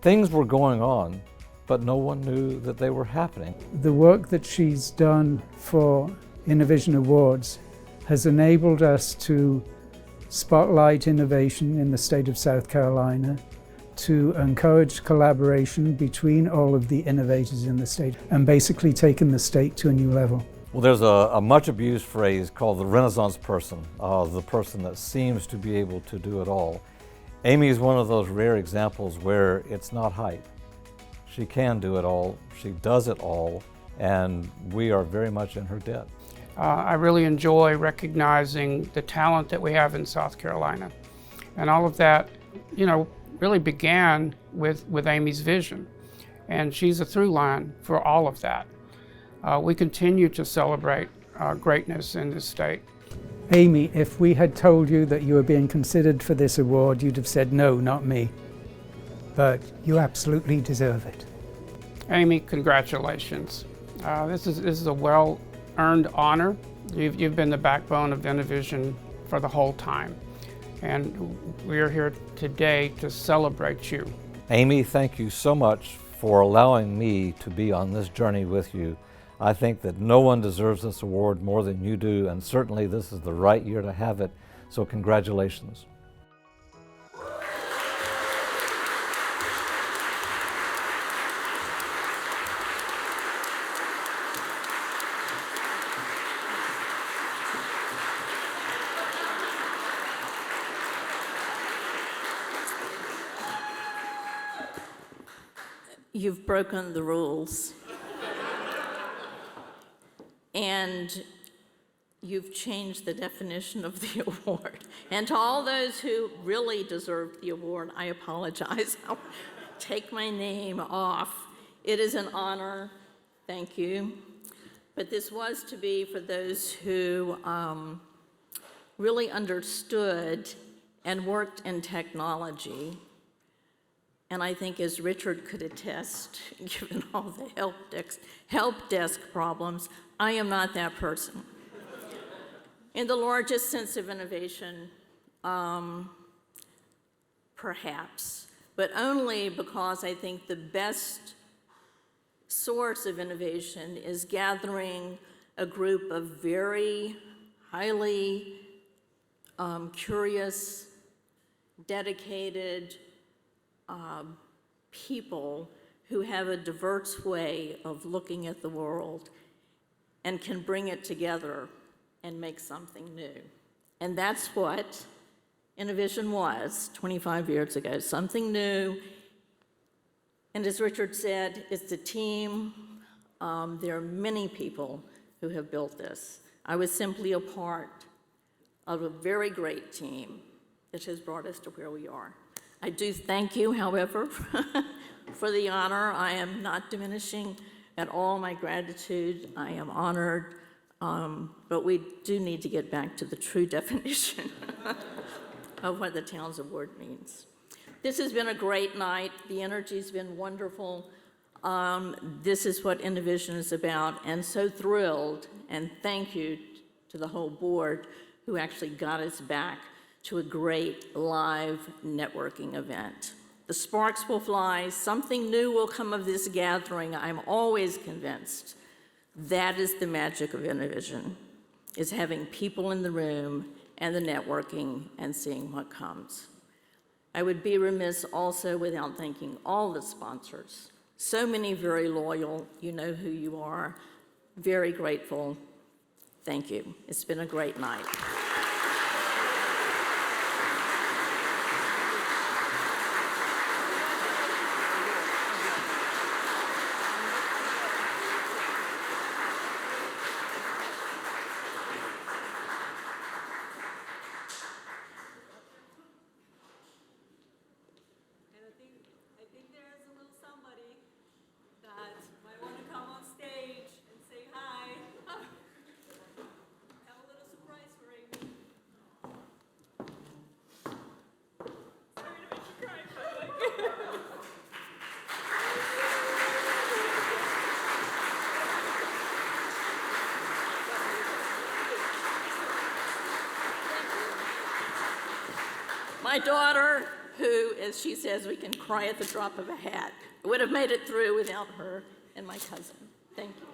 [SPEAKER 9] things were going on, but no one knew that they were happening.
[SPEAKER 23] The work that she's done for InnoVision Awards has enabled us to spotlight innovation in the state of South Carolina, to encourage collaboration between all of the innovators in the state, and basically taken the state to a new level.
[SPEAKER 9] Well, there's a much abused phrase called the Renaissance person, the person that seems to be able to do it all. Amy is one of those rare examples where it's not hype. She can do it all, she does it all, and we are very much in her debt.
[SPEAKER 25] I really enjoy recognizing the talent that we have in South Carolina. And all of that, really began with Amy's vision. And she's a through line for all of that. we continue to celebrate greatness in this state.
[SPEAKER 23] Amy, if we had told you that you were being considered for this award, you'd have said, no, not me. But you absolutely deserve it.
[SPEAKER 25] Amy, congratulations. This is a well-earned honor. You've been the backbone of InnoVision for the whole time. And we are here today to celebrate you.
[SPEAKER 9] Amy, thank you so much for allowing me to be on this journey with you. I think that no one deserves this award more than you do, and certainly this is the right year to have it, so congratulations.
[SPEAKER 8] You've broken the rules. And you've changed the definition of the award. And to all those who really deserve the award, I apologize. I'll take my name off. It is an honor. Thank you. But this was to be for those who really understood and worked in technology. And I think, as Richard could attest, given all the help desk problems, I am not that person. In the largest sense of innovation, perhaps, but only because I think the best source of innovation is gathering a group of very highly curious, dedicated people who have a diverse way of looking at the world and can bring it together and make something new. And that's what InnoVision was 25 years ago, something new. And as Richard said, it's a team. There are many people who have built this. I was simply a part of a very great team that has brought us to where we are. I do thank you, however, for the honor. I am not diminishing at all my gratitude. I am honored, but we do need to get back to the true definition of what the Towns Award means. This has been a great night. The energy's been wonderful. This is what InnoVision is about, and so thrilled, and thank you to the whole board who actually got us back to a great live networking event. The sparks will fly, something new will come of this gathering. I'm always convinced that is the magic of InnoVision, is having people in the room and the networking and seeing what comes. I would be remiss also without thanking all the sponsors. So many very loyal, you know who you are, very grateful. Thank you. It's been a great night. My daughter, who, as she says, we can cry at the drop of a hat, would have made it through without her, and my cousin. Thank you.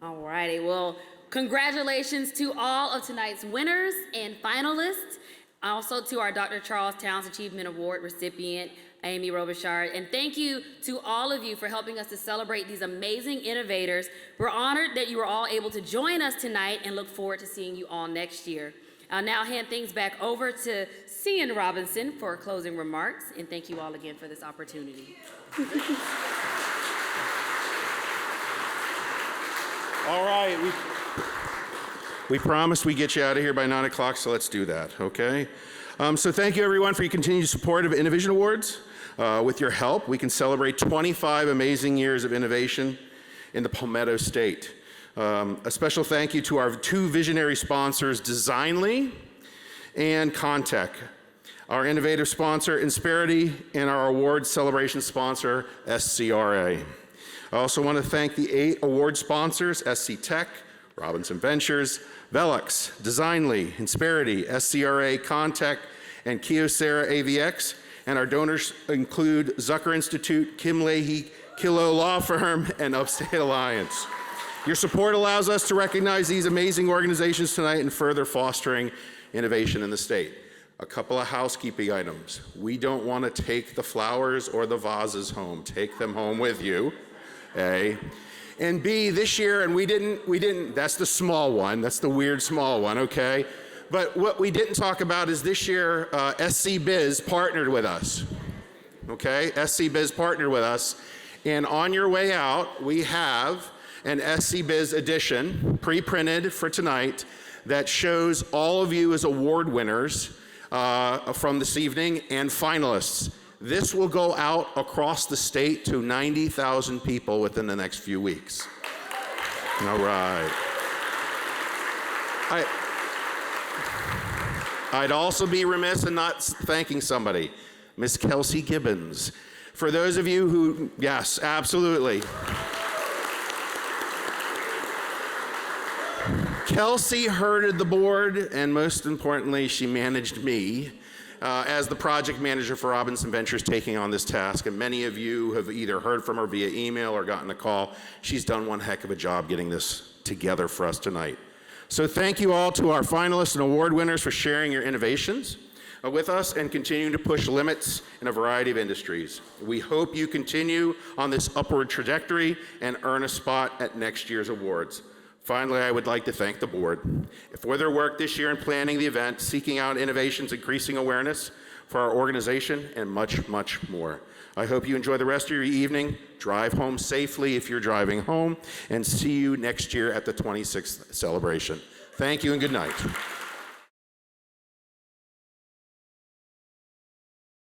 [SPEAKER 1] All righty, well, congratulations to all of tonight's winners and finalists, also to our Dr. Charles Towns Achievement Award recipient, Amy Robichard, and thank you to all of you for helping us to celebrate these amazing innovators. We're honored that you were all able to join us tonight and look forward to seeing you all next year. I'll now hand things back over to Cian Robinson for closing remarks, and thank you all again for this opportunity.
[SPEAKER 11] All right, We promised we'd get you out of here by 9 o'clock, so let's do that, okay? So thank you everyone for your continued support of InnoVision Awards. With your help, we can celebrate 25 amazing years of innovation in the Palmetto State. A special thank you to our two visionary sponsors, Designly and Contech, our innovative sponsor, Insperity, and our award celebration sponsor, SCRA. I also want to thank the 8 award sponsors, SC Tech, Robinson Ventures, Velux, Designly, Insperity, SCRA, Contech, and Kyocera AVX. And our donors include Zucker Institute, Kim Leahy, Kilo Law Firm, and Upstate Alliance. Your support allows us to recognize these amazing organizations tonight and further fostering innovation in the state. A couple of housekeeping items. We don't want to take the flowers or the vases home. Take them home with you, A. And B, this year, and we didn't, that's the small one, that's the weird small one, okay? But what we didn't talk about is this year, SC Biz partnered with us, okay? SC Biz partnered with us, and on your way out, we have an SC Biz edition, pre-printed for tonight, that shows all of you as award winners from this evening and finalists. This will go out across the state to 90,000 people within the next few weeks. All right. I'd also be remiss in not thanking somebody, Miss Kelsey Gibbons. For those of you who, yes, absolutely. Kelsey herded the board, and most importantly, she managed me as the project manager for Robinson Ventures taking on this task. And many of you have either heard from her via email or gotten a call. She's done one heck of a job getting this together for us tonight. So thank you all to our finalists and award winners for sharing your innovations with us and continuing to push limits in a variety of industries. We hope you continue on this upward trajectory and earn a spot at next year's awards. Finally, I would like to thank the board for their work this year in planning the event, seeking out innovations, increasing awareness for our organization, and much, much more. I hope you enjoy the rest of your evening. Drive home safely if you're driving home, and see you next year at the 26th celebration. Thank you and good night.